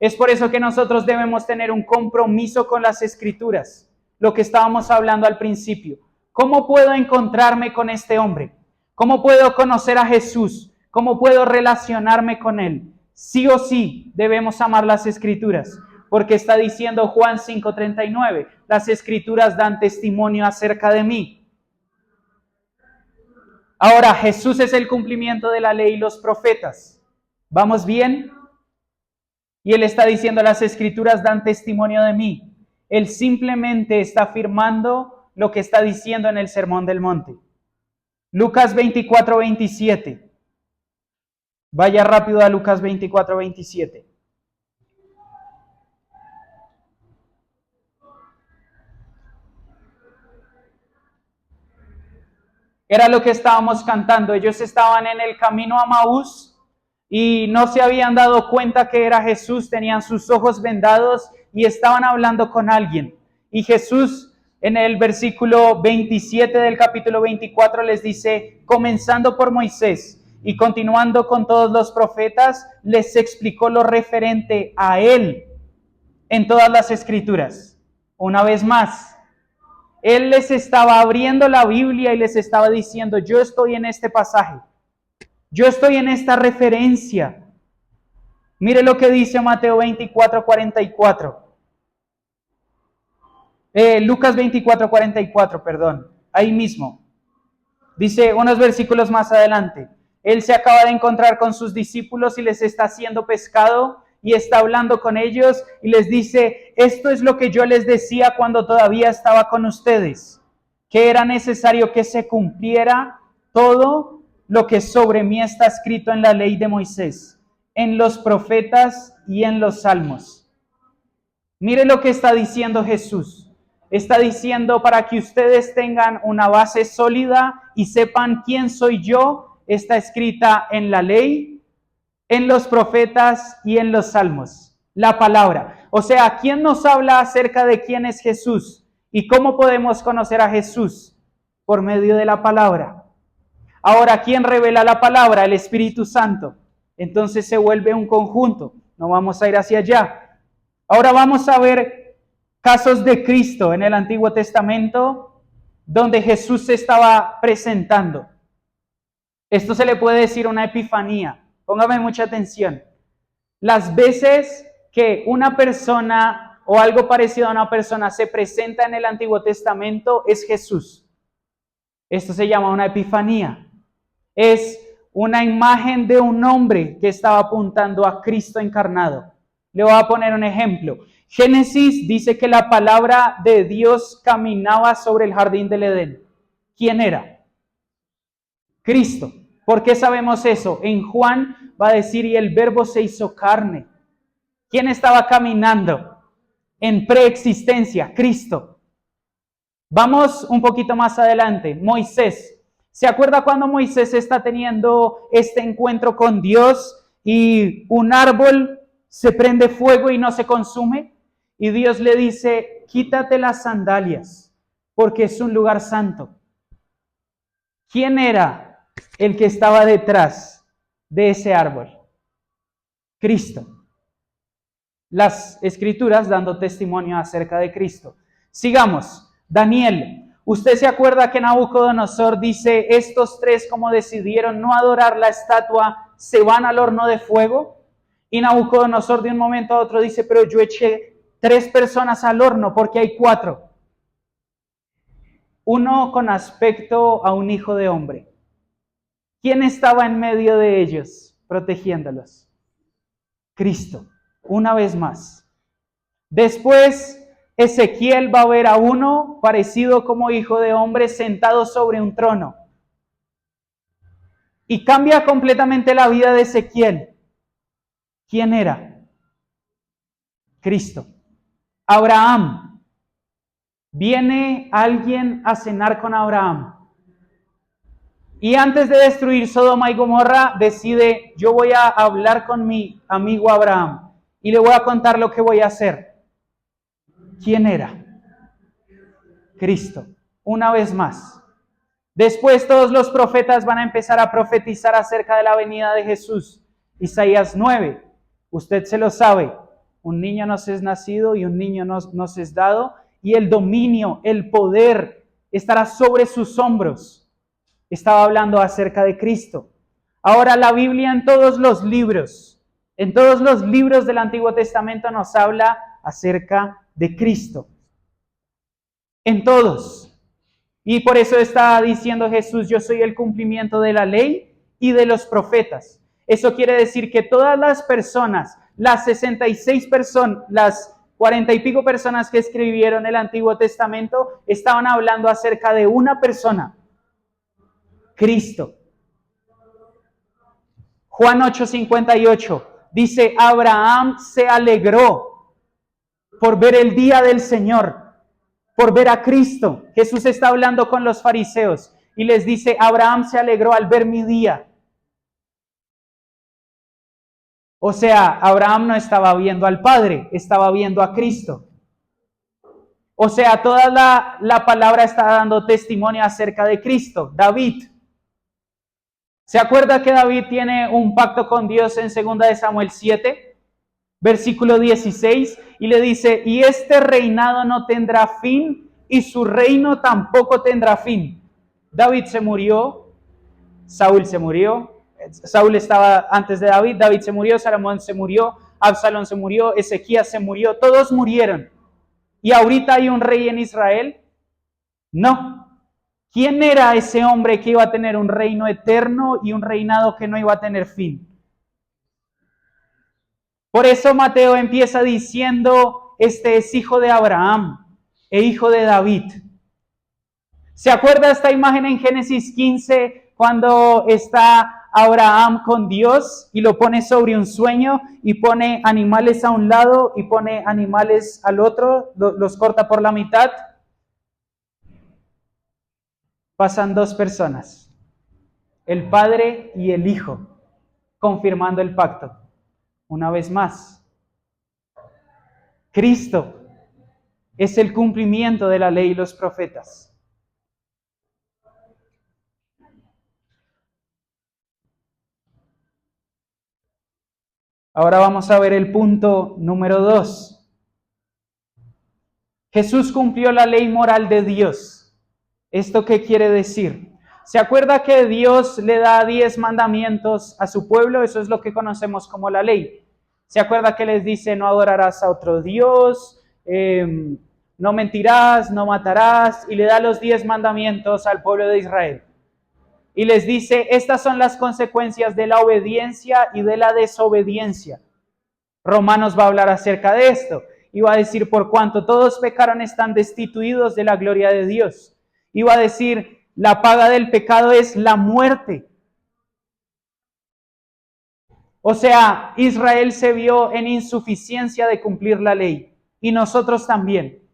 A: Es por eso que nosotros debemos tener un compromiso con las Escrituras. Lo que estábamos hablando al principio. ¿Cómo puedo encontrarme con este hombre? ¿Cómo puedo conocer a Jesús? ¿Cómo puedo relacionarme con Él? Sí o sí debemos amar las Escrituras. Porque está diciendo Juan 5:39, las Escrituras dan testimonio acerca de mí. Ahora, Jesús es el cumplimiento de la ley y los profetas. ¿Vamos bien? Y Él está diciendo, las Escrituras dan testimonio de mí. Él simplemente está afirmando lo que está diciendo en el Sermón del Monte. Lucas 24:27. Vaya rápido a Lucas 24:27. Era lo que estábamos cantando. Ellos estaban en el camino a Maús y no se habían dado cuenta que era Jesús, tenían sus ojos vendados y estaban hablando con alguien. Y Jesús en el versículo 27 del capítulo 24 les dice, comenzando por Moisés y continuando con todos los profetas, les explicó lo referente a él en todas las escrituras. Una vez más, él les estaba abriendo la Biblia y les estaba diciendo, yo estoy en este pasaje, yo estoy en esta referencia. Mire lo que dice Mateo 24:44. Lucas 24:44, perdón, ahí mismo. Dice unos versículos más adelante. Él se acaba de encontrar con sus discípulos y les está haciendo pescado y está hablando con ellos y les dice, esto es lo que yo les decía cuando todavía estaba con ustedes, que era necesario que se cumpliera todo lo que sobre mí está escrito en la ley de Moisés, en los profetas y en los salmos. Mire lo que está diciendo Jesús. Está diciendo para que ustedes tengan una base sólida y sepan quién soy yo, está escrita en la ley, en los profetas y en los salmos. La palabra. O sea, ¿quién nos habla acerca de quién es Jesús? ¿Y cómo podemos conocer a Jesús? Por medio de la palabra. Ahora, ¿quién revela la palabra? El Espíritu Santo. Entonces se vuelve un conjunto. No vamos a ir hacia allá. Ahora vamos a ver casos de Cristo en el Antiguo Testamento donde Jesús se estaba presentando. Esto se le puede decir una epifanía. Póngame mucha atención. Las veces que una persona o algo parecido a una persona se presenta en el Antiguo Testamento es Jesús. Esto se llama una epifanía. Es una imagen de un hombre que estaba apuntando a Cristo encarnado. Le voy a poner un ejemplo. Génesis dice que la palabra de Dios caminaba sobre el jardín del Edén. ¿Quién era? Cristo. ¿Por qué sabemos eso? En Juan va a decir, y el verbo se hizo carne. ¿Quién estaba caminando en preexistencia? Cristo. Vamos un poquito más adelante. Moisés. ¿Se acuerda cuando Moisés está teniendo este encuentro con Dios y un árbol se prende fuego y no se consume? Y Dios le dice, quítate las sandalias, porque es un lugar santo. ¿Quién era el que estaba detrás de ese árbol? Cristo. Las Escrituras dando testimonio acerca de Cristo. Sigamos. Daniel. ¿Usted se acuerda que Nabucodonosor dice, estos tres como decidieron no adorar la estatua, se van al horno de fuego? Y Nabucodonosor de un momento a otro dice, pero yo eché 3 personas al horno porque hay 4. Uno con aspecto a un hijo de hombre. ¿Quién estaba en medio de ellos protegiéndolos? Cristo, una vez más. Después Ezequiel va a ver a uno parecido como hijo de hombre sentado sobre un trono. Y cambia completamente la vida de Ezequiel. ¿Quién era? Cristo. Abraham. Viene alguien a cenar con Abraham. Y antes de destruir Sodoma y Gomorra, decide, yo voy a hablar con mi amigo Abraham y le voy a contar lo que voy a hacer. ¿Quién era? Cristo. Una vez más. Después todos los profetas van a empezar a profetizar acerca de la venida de Jesús. Isaías 9. Usted se lo sabe. Un niño nos es nacido y un niño nos es dado, y el dominio, el poder estará sobre sus hombros. Estaba hablando acerca de Cristo. Ahora la Biblia en todos los libros del Antiguo Testamento nos habla acerca de Cristo. En todos. Y por eso está diciendo Jesús, yo soy el cumplimiento de la ley y de los profetas. Eso quiere decir que todas las personas, las 66 personas, las 40 y pico personas que escribieron el Antiguo Testamento, estaban hablando acerca de una persona, Cristo. Juan 8:58 dice, Abraham se alegró por ver el día del Señor, por ver a Cristo. Jesús está hablando con los fariseos y les dice, Abraham se alegró al ver mi día. O sea, Abraham no estaba viendo al Padre, estaba viendo a Cristo. O sea, toda la palabra está dando testimonio acerca de Cristo. David. ¿Se acuerda que David tiene un pacto con Dios en 2 de Samuel 7, versículo 16? Y le dice, y este reinado no tendrá fin, y su reino tampoco tendrá fin. David se murió, Saúl se murió, Saúl estaba antes de David, David se murió, Salomón se murió, Absalón se murió, Ezequías se murió, todos murieron. ¿Y ahorita hay un rey en Israel? No. ¿Quién era ese hombre que iba a tener un reino eterno y un reinado que no iba a tener fin? Por eso Mateo empieza diciendo, este es hijo de Abraham e hijo de David. ¿Se acuerda esta imagen en Génesis 15 cuando está Abraham con Dios y lo pone sobre un sueño y pone animales a un lado y pone animales al otro, los corta por la mitad? Pasan dos personas, el Padre y el Hijo, confirmando el pacto. Una vez más, Cristo es el cumplimiento de la ley y los profetas. Ahora vamos a ver el punto número 2. Jesús cumplió la ley moral de Dios. ¿Esto qué quiere decir? ¿Se acuerda que Dios le da 10 mandamientos a su pueblo? Eso es lo que conocemos como la ley. ¿Se acuerda que les dice no adorarás a otro Dios, no mentirás, no matarás? Y le da los 10 mandamientos al pueblo de Israel. Y les dice, estas son las consecuencias de la obediencia y de la desobediencia. Romanos va a hablar acerca de esto. Y va a decir, por cuanto todos pecaron, están destituidos de la gloria de Dios. Y va a decir, la paga del pecado es la muerte. O sea, Israel se vio en insuficiencia de cumplir la ley. Y nosotros también.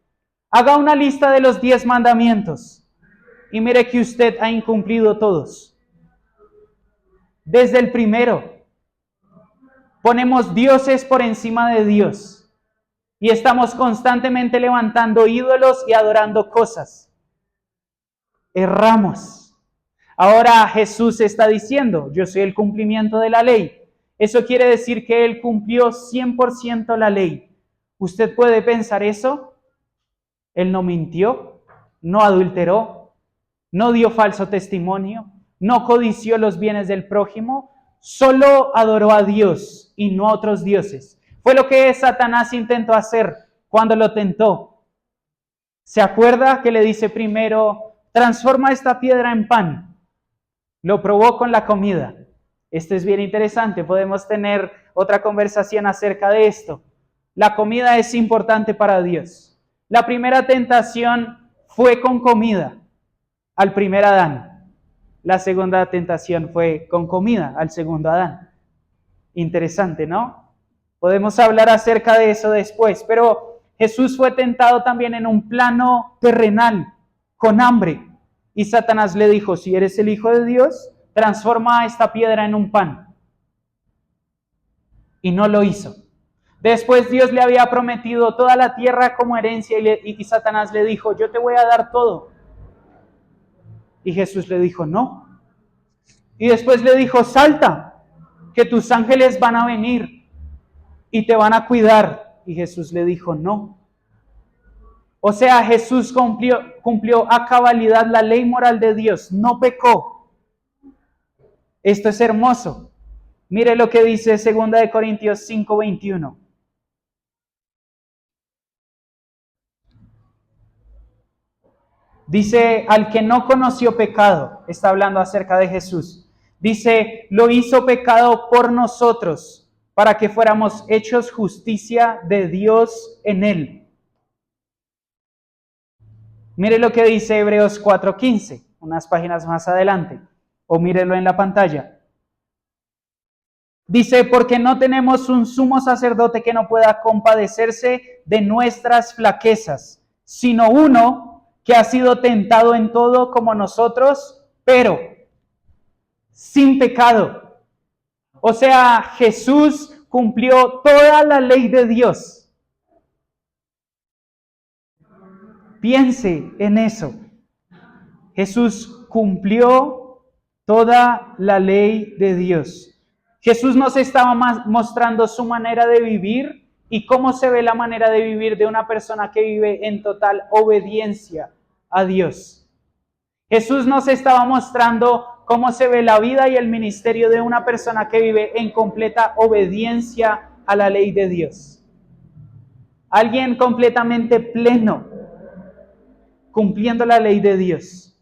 A: Haga una lista de los 10 mandamientos. Y mire que usted ha incumplido todos. Desde el primero, ponemos dioses por encima de Dios. Y estamos constantemente levantando ídolos y adorando cosas. Erramos. Ahora Jesús está diciendo, yo soy el cumplimiento de la ley. Eso quiere decir que Él cumplió 100% la ley. ¿Usted puede pensar eso? Él no mintió, no adulteró, no dio falso testimonio, no codició los bienes del prójimo, solo adoró a Dios y no a otros dioses. Fue lo que Satanás intentó hacer cuando lo tentó. ¿Se acuerda que le dice primero, transforma esta piedra en pan? Lo probó con la comida. Esto es bien interesante, podemos tener otra conversación acerca de esto. La comida es importante para Dios. La primera tentación fue con comida al primer Adán. La segunda tentación fue con comida al segundo Adán. Interesante, ¿no? Podemos hablar acerca de eso después, pero Jesús fue tentado también en un plano terrenal, con hambre. Y Satanás le dijo, si eres el Hijo de Dios, transforma esta piedra en un pan. Y no lo hizo. Después Dios le había prometido toda la tierra como herencia y Satanás le dijo, yo te voy a dar todo. Y Jesús le dijo, no. Y después le dijo, salta, que tus ángeles van a venir y te van a cuidar. Y Jesús le dijo, no. O sea, Jesús cumplió a cabalidad la ley moral de Dios, no pecó. Esto es hermoso. Mire lo que dice 2 Corintios 5:21. Dice, al que no conoció pecado, está hablando acerca de Jesús. Dice, lo hizo pecado por nosotros, para que fuéramos hechos justicia de Dios en él. Mire lo que dice Hebreos 4:15, unas páginas más adelante, o mírelo en la pantalla. Dice, porque no tenemos un sumo sacerdote que no pueda compadecerse de nuestras flaquezas, sino uno que ha sido tentado en todo como nosotros, pero sin pecado. O sea, Jesús cumplió toda la ley de Dios. Piense en eso. Jesús cumplió toda la ley de Dios. Jesús nos estaba mostrando su manera de vivir y cómo se ve la manera de vivir de una persona que vive en total obediencia a Dios. Jesús nos estaba mostrando cómo se ve la vida y el ministerio de una persona que vive en completa obediencia a la ley de Dios. Alguien completamente pleno, cumpliendo la ley de Dios.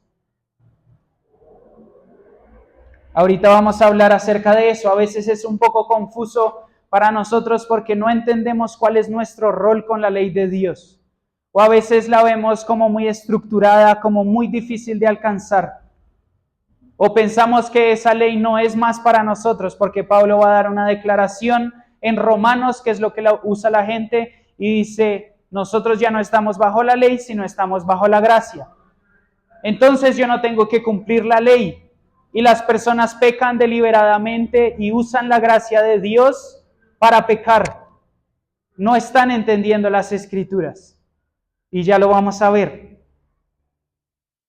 A: Ahorita vamos a hablar acerca de eso. A veces es un poco confuso para nosotros porque no entendemos cuál es nuestro rol con la ley de Dios. O a veces la vemos como muy estructurada, como muy difícil de alcanzar. O pensamos que esa ley no es más para nosotros porque Pablo va a dar una declaración en Romanos, que es lo que usa la gente, y dice, nosotros ya no estamos bajo la ley, sino estamos bajo la gracia. Entonces yo no tengo que cumplir la ley. Y las personas pecan deliberadamente y usan la gracia de Dios para pecar. No están entendiendo las Escrituras. Y ya lo vamos a ver.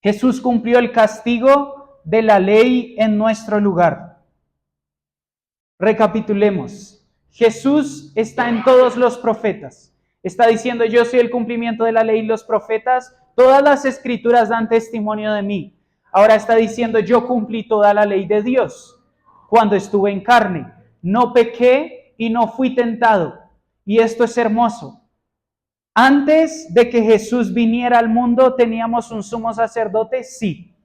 A: Jesús cumplió el castigo de la ley en nuestro lugar. Recapitulemos. Jesús está en todos los profetas. Está diciendo, yo soy el cumplimiento de la ley y los profetas. Todas las Escrituras dan testimonio de mí. Ahora está diciendo, yo cumplí toda la ley de Dios cuando estuve en carne. No pequé y no fui tentado. Y esto es hermoso. Antes de que Jesús viniera al mundo, ¿teníamos un sumo sacerdote? Sí.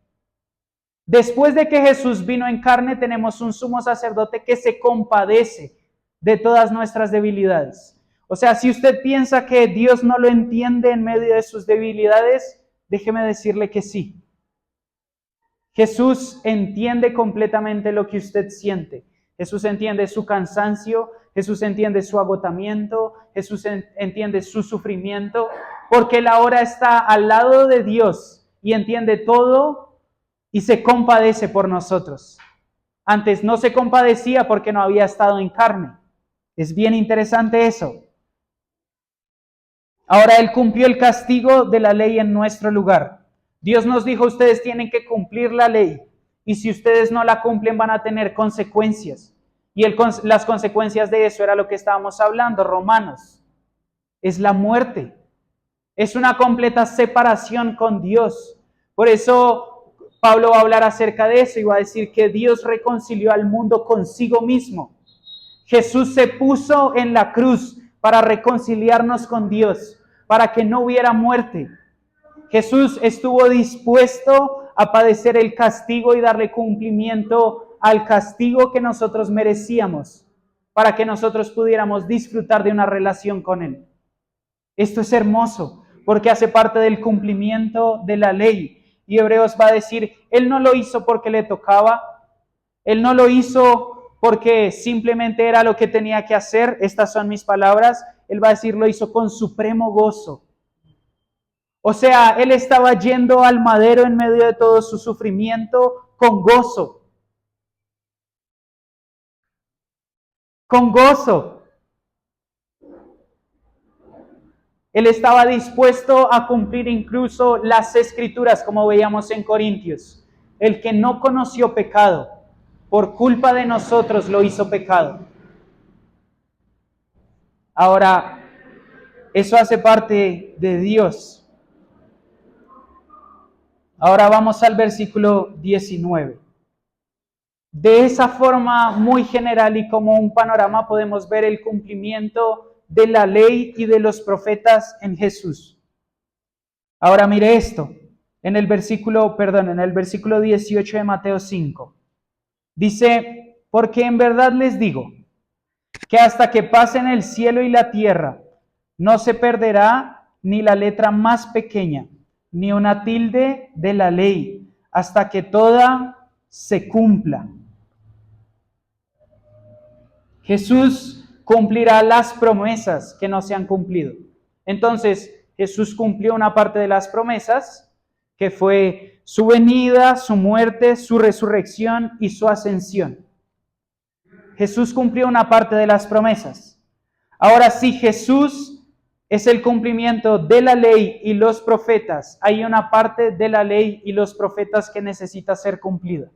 A: Después de que Jesús vino en carne, tenemos un sumo sacerdote que se compadece de todas nuestras debilidades. O sea, si usted piensa que Dios no lo entiende en medio de sus debilidades, déjeme decirle que sí. Jesús entiende completamente lo que usted siente. Jesús entiende su cansancio, Jesús entiende su agotamiento, Jesús entiende su sufrimiento, porque Él ahora está al lado de Dios y entiende todo y se compadece por nosotros. Antes no se compadecía porque no había estado en carne. Es bien interesante eso. Ahora Él cumplió el castigo de la ley en nuestro lugar. Dios nos dijo, ustedes tienen que cumplir la ley y si ustedes no la cumplen van a tener consecuencias. Y las consecuencias de eso era lo que estábamos hablando, Romanos. Es la muerte. Es una completa separación con Dios. Por eso Pablo va a hablar acerca de eso y va a decir que Dios reconcilió al mundo consigo mismo. Jesús se puso en la cruz para reconciliarnos con Dios, para que no hubiera muerte. Jesús estuvo dispuesto a padecer el castigo y darle cumplimiento al castigo que nosotros merecíamos, para que nosotros pudiéramos disfrutar de una relación con Él. Esto es hermoso, porque hace parte del cumplimiento de la ley. Y Hebreos va a decir, Él no lo hizo porque le tocaba, Él no lo hizo porque simplemente era lo que tenía que hacer. Estas son mis palabras. Él va a decir, lo hizo con supremo gozo. O sea, Él estaba yendo al madero en medio de todo su sufrimiento con gozo. Con gozo. Él estaba dispuesto a cumplir incluso las Escrituras, como veíamos en Corintios. El que no conoció pecado, por culpa de nosotros lo hizo pecado. Ahora, eso hace parte de Dios. Ahora vamos al versículo 19. De esa forma muy general y como un panorama podemos ver el cumplimiento de la ley y de los profetas en Jesús. Ahora mire esto, en el versículo 18 de Mateo 5. Dice, porque en verdad les digo, que hasta que pasen el cielo y la tierra, no se perderá ni la letra más pequeña, ni una tilde de la ley, hasta que toda se cumpla. Jesús cumplirá las promesas que no se han cumplido. Entonces, Jesús cumplió una parte de las promesas que fue su venida, su muerte, su resurrección y su ascensión. Jesús cumplió una parte de las promesas. Ahora, si Jesús es el cumplimiento de la ley y los profetas, hay una parte de la ley y los profetas que necesita ser cumplida.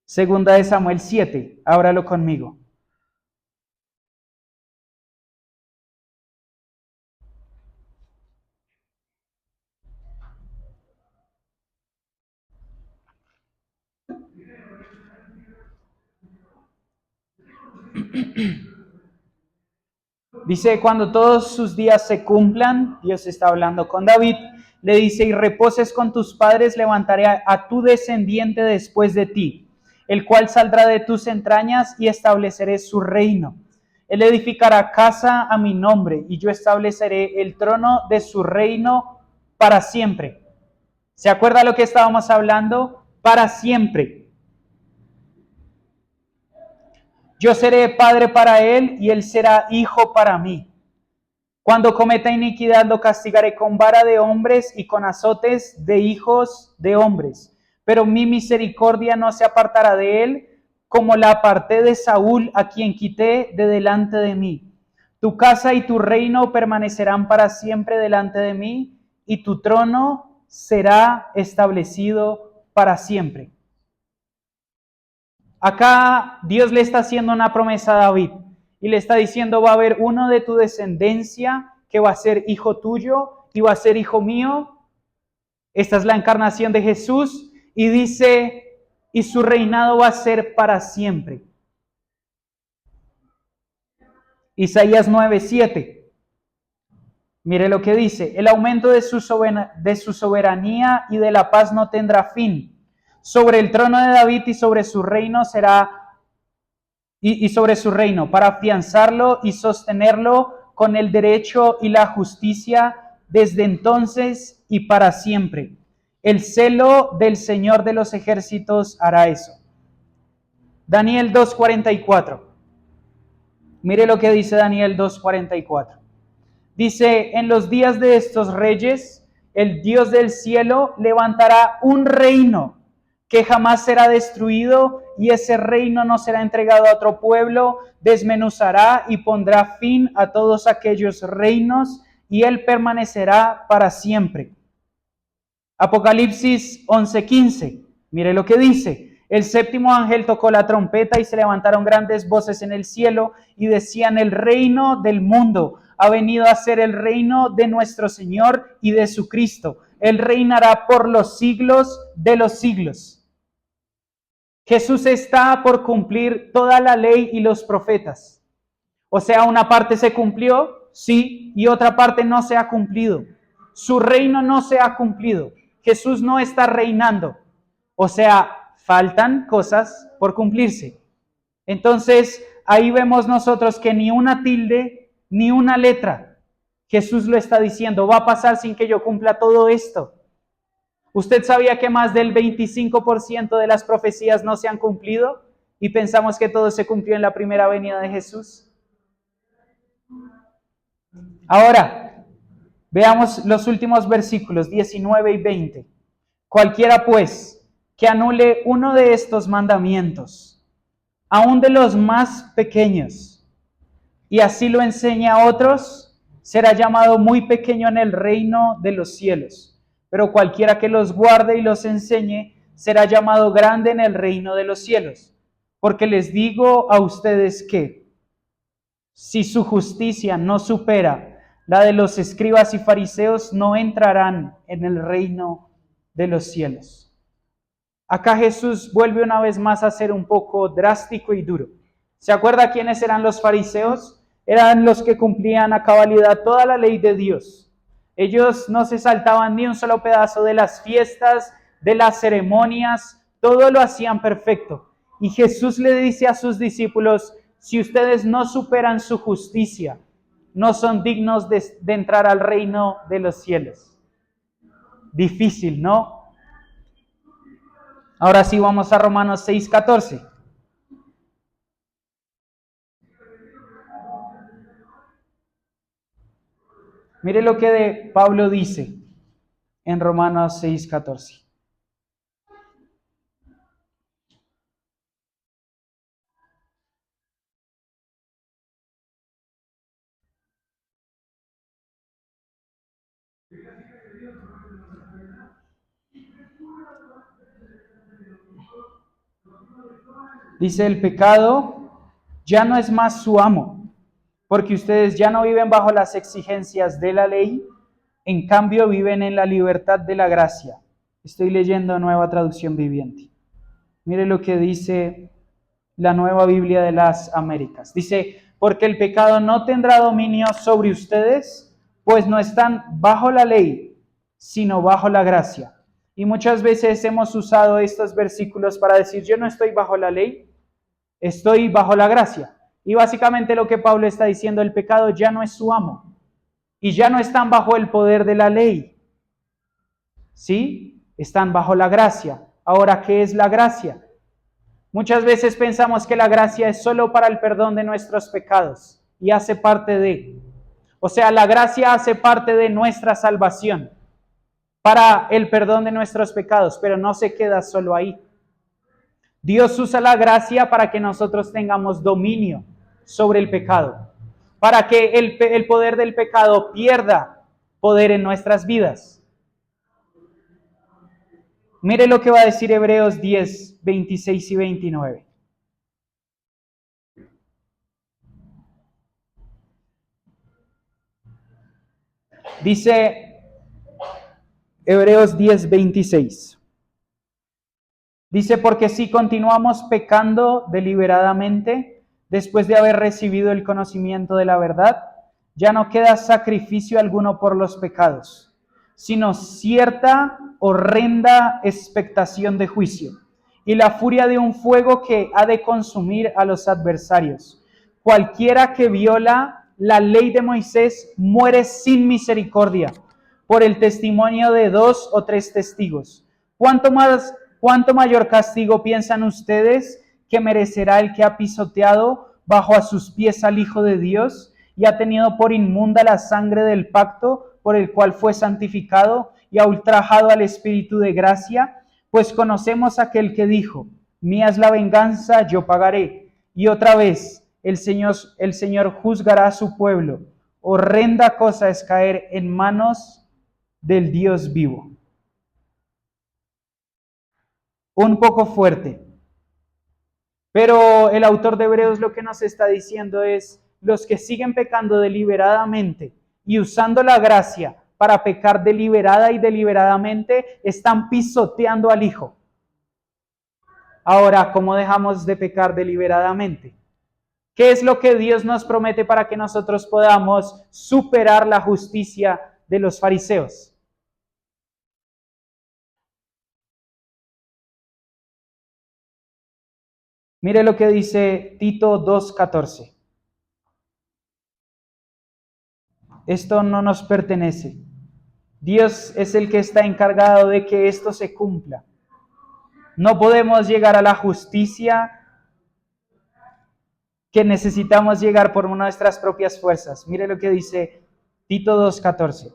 A: Segunda de Samuel 7, ábralo conmigo. Dice, cuando todos sus días se cumplan, Dios está hablando con David, le dice, y reposes con tus padres, levantaré a tu descendiente después de ti, el cual saldrá de tus entrañas y estableceré su reino. Él edificará casa a mi nombre y yo estableceré el trono de su reino para siempre. ¿Se acuerda lo que estábamos hablando? Para siempre. Yo seré padre para él y él será hijo para mí. Cuando cometa iniquidad lo castigaré con vara de hombres y con azotes de hijos de hombres. Pero mi misericordia no se apartará de él, como la aparté de Saúl, a quien quité de delante de mí. Tu casa y tu reino permanecerán para siempre delante de mí, y tu trono será establecido para siempre. Acá Dios le está haciendo una promesa a David y le está diciendo, va a haber uno de tu descendencia que va a ser hijo tuyo y va a ser hijo mío. Esta es la encarnación de Jesús y dice, y su reinado va a ser para siempre. Isaías 9:7. Mire lo que dice, el aumento de su soberanía y de la paz no tendrá fin. Sobre el trono de David y sobre su reino sobre su reino, para afianzarlo y sostenerlo con el derecho y la justicia desde entonces y para siempre. El celo del Señor de los ejércitos hará eso. Daniel 2:44. Mire lo que dice Daniel 2:44. Dice, en los días de estos reyes, el Dios del cielo levantará un reino que jamás será destruido, y ese reino no será entregado a otro pueblo, desmenuzará y pondrá fin a todos aquellos reinos, y él permanecerá para siempre. Apocalipsis 11:15, mire lo que dice. El séptimo ángel tocó la trompeta y se levantaron grandes voces en el cielo y decían, el reino del mundo ha venido a ser el reino de nuestro Señor y de su Cristo. Él reinará por los siglos de los siglos. Jesús está por cumplir toda la ley y los profetas. O sea, una parte se cumplió, sí, y otra parte no se ha cumplido. Su reino no se ha cumplido. Jesús no está reinando. O sea, faltan cosas por cumplirse. Entonces, ahí vemos nosotros que ni una tilde, ni una letra, Jesús lo está diciendo, va a pasar sin que yo cumpla todo esto. ¿Usted sabía que más del 25% de las profecías no se han cumplido? Y pensamos que todo se cumplió en la primera venida de Jesús. Ahora, veamos los últimos versículos 19 y 20. Cualquiera pues que anule uno de estos mandamientos, aun de los más pequeños, y así lo enseña a otros, será llamado muy pequeño en el reino de los cielos. Pero cualquiera que los guarde y los enseñe, será llamado grande en el reino de los cielos. Porque les digo a ustedes que, si su justicia no supera la de los escribas y fariseos, no entrarán en el reino de los cielos. Acá Jesús vuelve una vez más a ser un poco drástico y duro. ¿Se acuerda quiénes eran los fariseos? Eran los que cumplían a cabalidad toda la ley de Dios. Ellos no se saltaban ni un solo pedazo de las fiestas, de las ceremonias, todo lo hacían perfecto. Y Jesús le dice a sus discípulos, si ustedes no superan su justicia, no son dignos de entrar al reino de los cielos. Difícil, ¿no? Ahora sí vamos a Romanos 6:14. Mire lo que Pablo dice en Romanos 6:14. Dice, el pecado ya no es más su amo, porque ustedes ya no viven bajo las exigencias de la ley, en cambio viven en la libertad de la gracia. Estoy leyendo Nueva Traducción Viviente. Mire lo que dice la Nueva Biblia de las Américas. Dice, porque el pecado no tendrá dominio sobre ustedes, pues no están bajo la ley, sino bajo la gracia. Y muchas veces hemos usado estos versículos para decir, yo no estoy bajo la ley, estoy bajo la gracia. Y básicamente lo que Pablo está diciendo, el pecado ya no es su amo y ya no están bajo el poder de la ley. ¿Sí? Están bajo la gracia. Ahora, ¿qué es la gracia? Muchas veces pensamos que la gracia es solo para el perdón de nuestros pecados y hace parte de. O sea, la gracia hace parte de nuestra salvación para el perdón de nuestros pecados, pero no se queda solo ahí. Dios usa la gracia para que nosotros tengamos dominio sobre el pecado, para que el poder del pecado pierda poder en nuestras vidas. Mire lo que va a decir Hebreos 10, 26 y 29. Dice Hebreos 10, 26. Dice, porque si continuamos pecando deliberadamente, después de haber recibido el conocimiento de la verdad, ya no queda sacrificio alguno por los pecados, sino cierta horrenda expectación de juicio y la furia de un fuego que ha de consumir a los adversarios. Cualquiera que viola la ley de Moisés muere sin misericordia por el testimonio de 2 o 3 testigos. ¿Cuánto mayor castigo piensan ustedes que merecerá el que ha pisoteado bajo a sus pies al Hijo de Dios y ha tenido por inmunda la sangre del pacto por el cual fue santificado y ha ultrajado al Espíritu de gracia? Pues conocemos a aquel que dijo, mía es la venganza, yo pagaré. Y otra vez, el Señor juzgará a su pueblo. Horrenda cosa es caer en manos del Dios vivo. Un poco fuerte, pero el autor de Hebreos lo que nos está diciendo es, los que siguen pecando deliberadamente y usando la gracia para pecar deliberada y deliberadamente, están pisoteando al Hijo. Ahora, ¿cómo dejamos de pecar deliberadamente? ¿Qué es lo que Dios nos promete para que nosotros podamos superar la justicia de los fariseos? Mire lo que dice Tito 2:14. Esto no nos pertenece. Dios es el que está encargado de que esto se cumpla. No podemos llegar a la justicia que necesitamos llegar por nuestras propias fuerzas. Mire lo que dice Tito 2:14.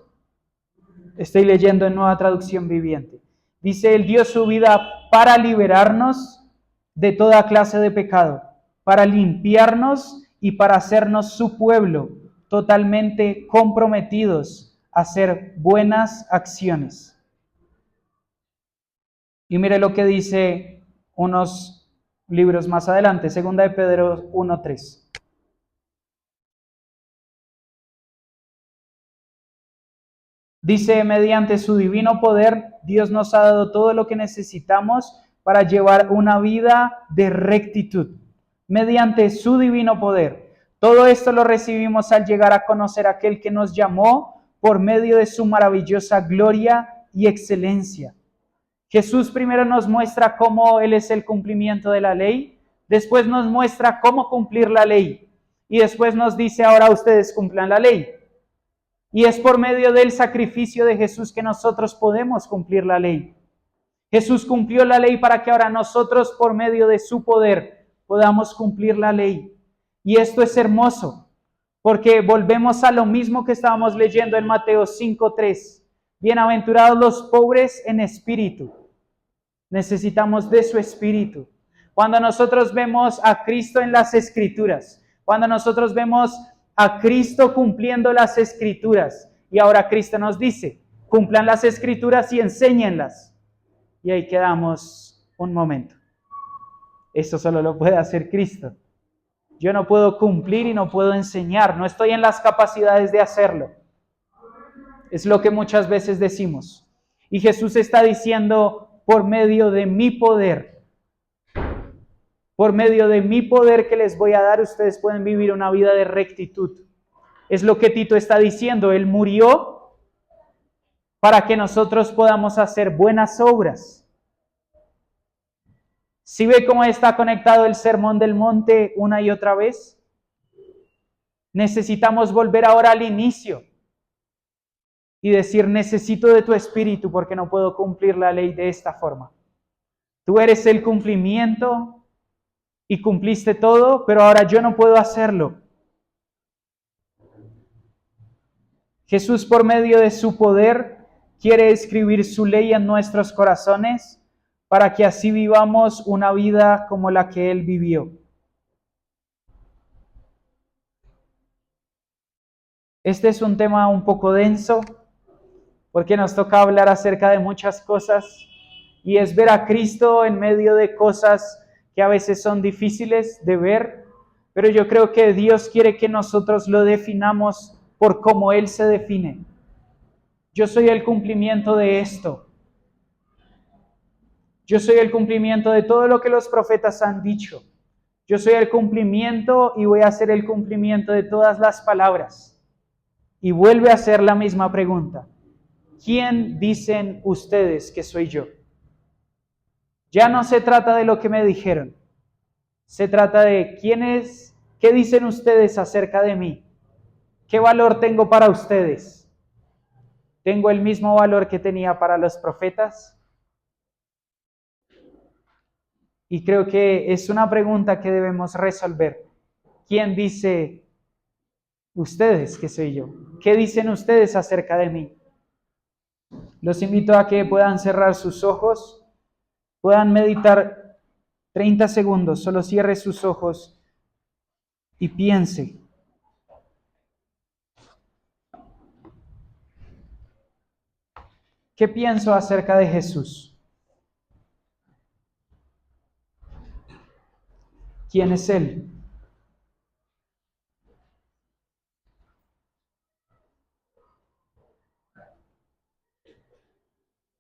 A: Estoy leyendo en Nueva Traducción Viviente. Dice, Él dio su vida para liberarnos de toda clase de pecado, para limpiarnos y para hacernos su pueblo, totalmente comprometidos a hacer buenas acciones. Y mire lo que dice unos libros más adelante, 2 de Pedro 1:3. Dice, mediante su divino poder, Dios nos ha dado todo lo que necesitamos para llevar una vida de rectitud. Mediante su divino poder. Todo esto lo recibimos al llegar a conocer a aquel que nos llamó por medio de su maravillosa gloria y excelencia. Jesús primero nos muestra cómo Él es el cumplimiento de la ley, después nos muestra cómo cumplir la ley y después nos dice, ahora ustedes cumplan la ley. Y es por medio del sacrificio de Jesús que nosotros podemos cumplir la ley. Jesús cumplió la ley para que ahora nosotros, por medio de su poder, podamos cumplir la ley. Y esto es hermoso, Porque volvemos a lo mismo que estábamos leyendo en Mateo 5:3. Bienaventurados los pobres en espíritu. Necesitamos de su espíritu. Cuando nosotros vemos a Cristo en las Escrituras, cuando nosotros vemos a Cristo cumpliendo las Escrituras, y ahora Cristo nos dice, cumplan las Escrituras y enséñenlas. Y ahí quedamos un momento. Esto solo lo puede hacer Cristo. Yo no puedo cumplir y no puedo enseñar, no estoy en las capacidades de hacerlo. Es lo que muchas veces decimos. Y Jesús está diciendo, por medio de mi poder que les voy a dar, ustedes pueden vivir una vida de rectitud. Es lo que Tito está diciendo, Él murió para que nosotros podamos hacer buenas obras. ¿Sí ve cómo está conectado el Sermón del Monte una y otra vez? Necesitamos volver ahora al inicio y decir, necesito de tu espíritu porque no puedo cumplir la ley de esta forma. Tú eres el cumplimiento y cumpliste todo, pero ahora yo no puedo hacerlo. Jesús, por medio de su poder, quiere escribir su ley en nuestros corazones para que así vivamos una vida como la que Él vivió. Este es un tema un poco denso, porque nos toca hablar acerca de muchas cosas, y es ver a Cristo en medio de cosas que a veces son difíciles de ver, pero yo creo que Dios quiere que nosotros lo definamos por cómo Él se define. Yo soy el cumplimiento de esto. Yo soy el cumplimiento de todo lo que los profetas han dicho. Yo soy el cumplimiento y voy a hacer el cumplimiento de todas las palabras. Y vuelve a hacer la misma pregunta. ¿Quién dicen ustedes que soy yo? Ya no se trata de lo que me dijeron. Se trata de qué dicen ustedes acerca de mí. ¿Qué valor tengo para ustedes? ¿Tengo el mismo valor que tenía para los profetas? Y creo que es una pregunta que debemos resolver. ¿Quién dice ustedes que soy yo? ¿Qué dicen ustedes acerca de mí? Los invito a que puedan cerrar sus ojos, puedan meditar 30 segundos, solo cierre sus ojos y piense. ¿Qué pienso acerca de Jesús? ¿Quién es Él?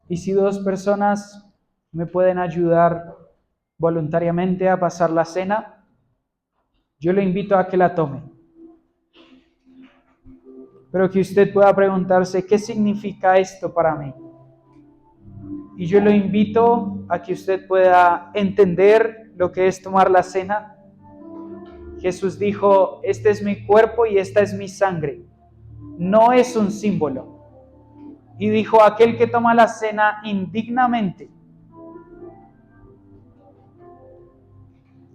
A: Y si dos personas me pueden ayudar voluntariamente a pasar la cena, yo le invito a que la tome. Pero que usted pueda preguntarse, ¿qué significa esto para mí? Y yo lo invito a que usted pueda entender lo que es tomar la cena. Jesús dijo, este es mi cuerpo y esta es mi sangre. No es un símbolo. Y dijo, aquel que toma la cena indignamente.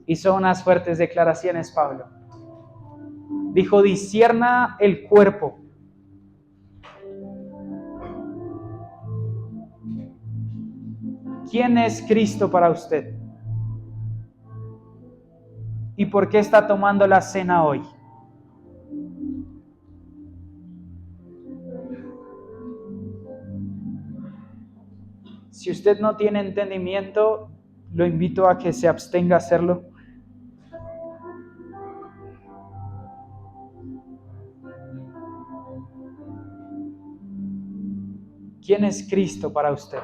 A: Hizo unas fuertes declaraciones, Pablo. Dijo, discierna el cuerpo. ¿Quién es Cristo para usted? ¿Y por qué está tomando la cena hoy? Si usted no tiene entendimiento, lo invito a que se abstenga a hacerlo. ¿Quién es Cristo para usted?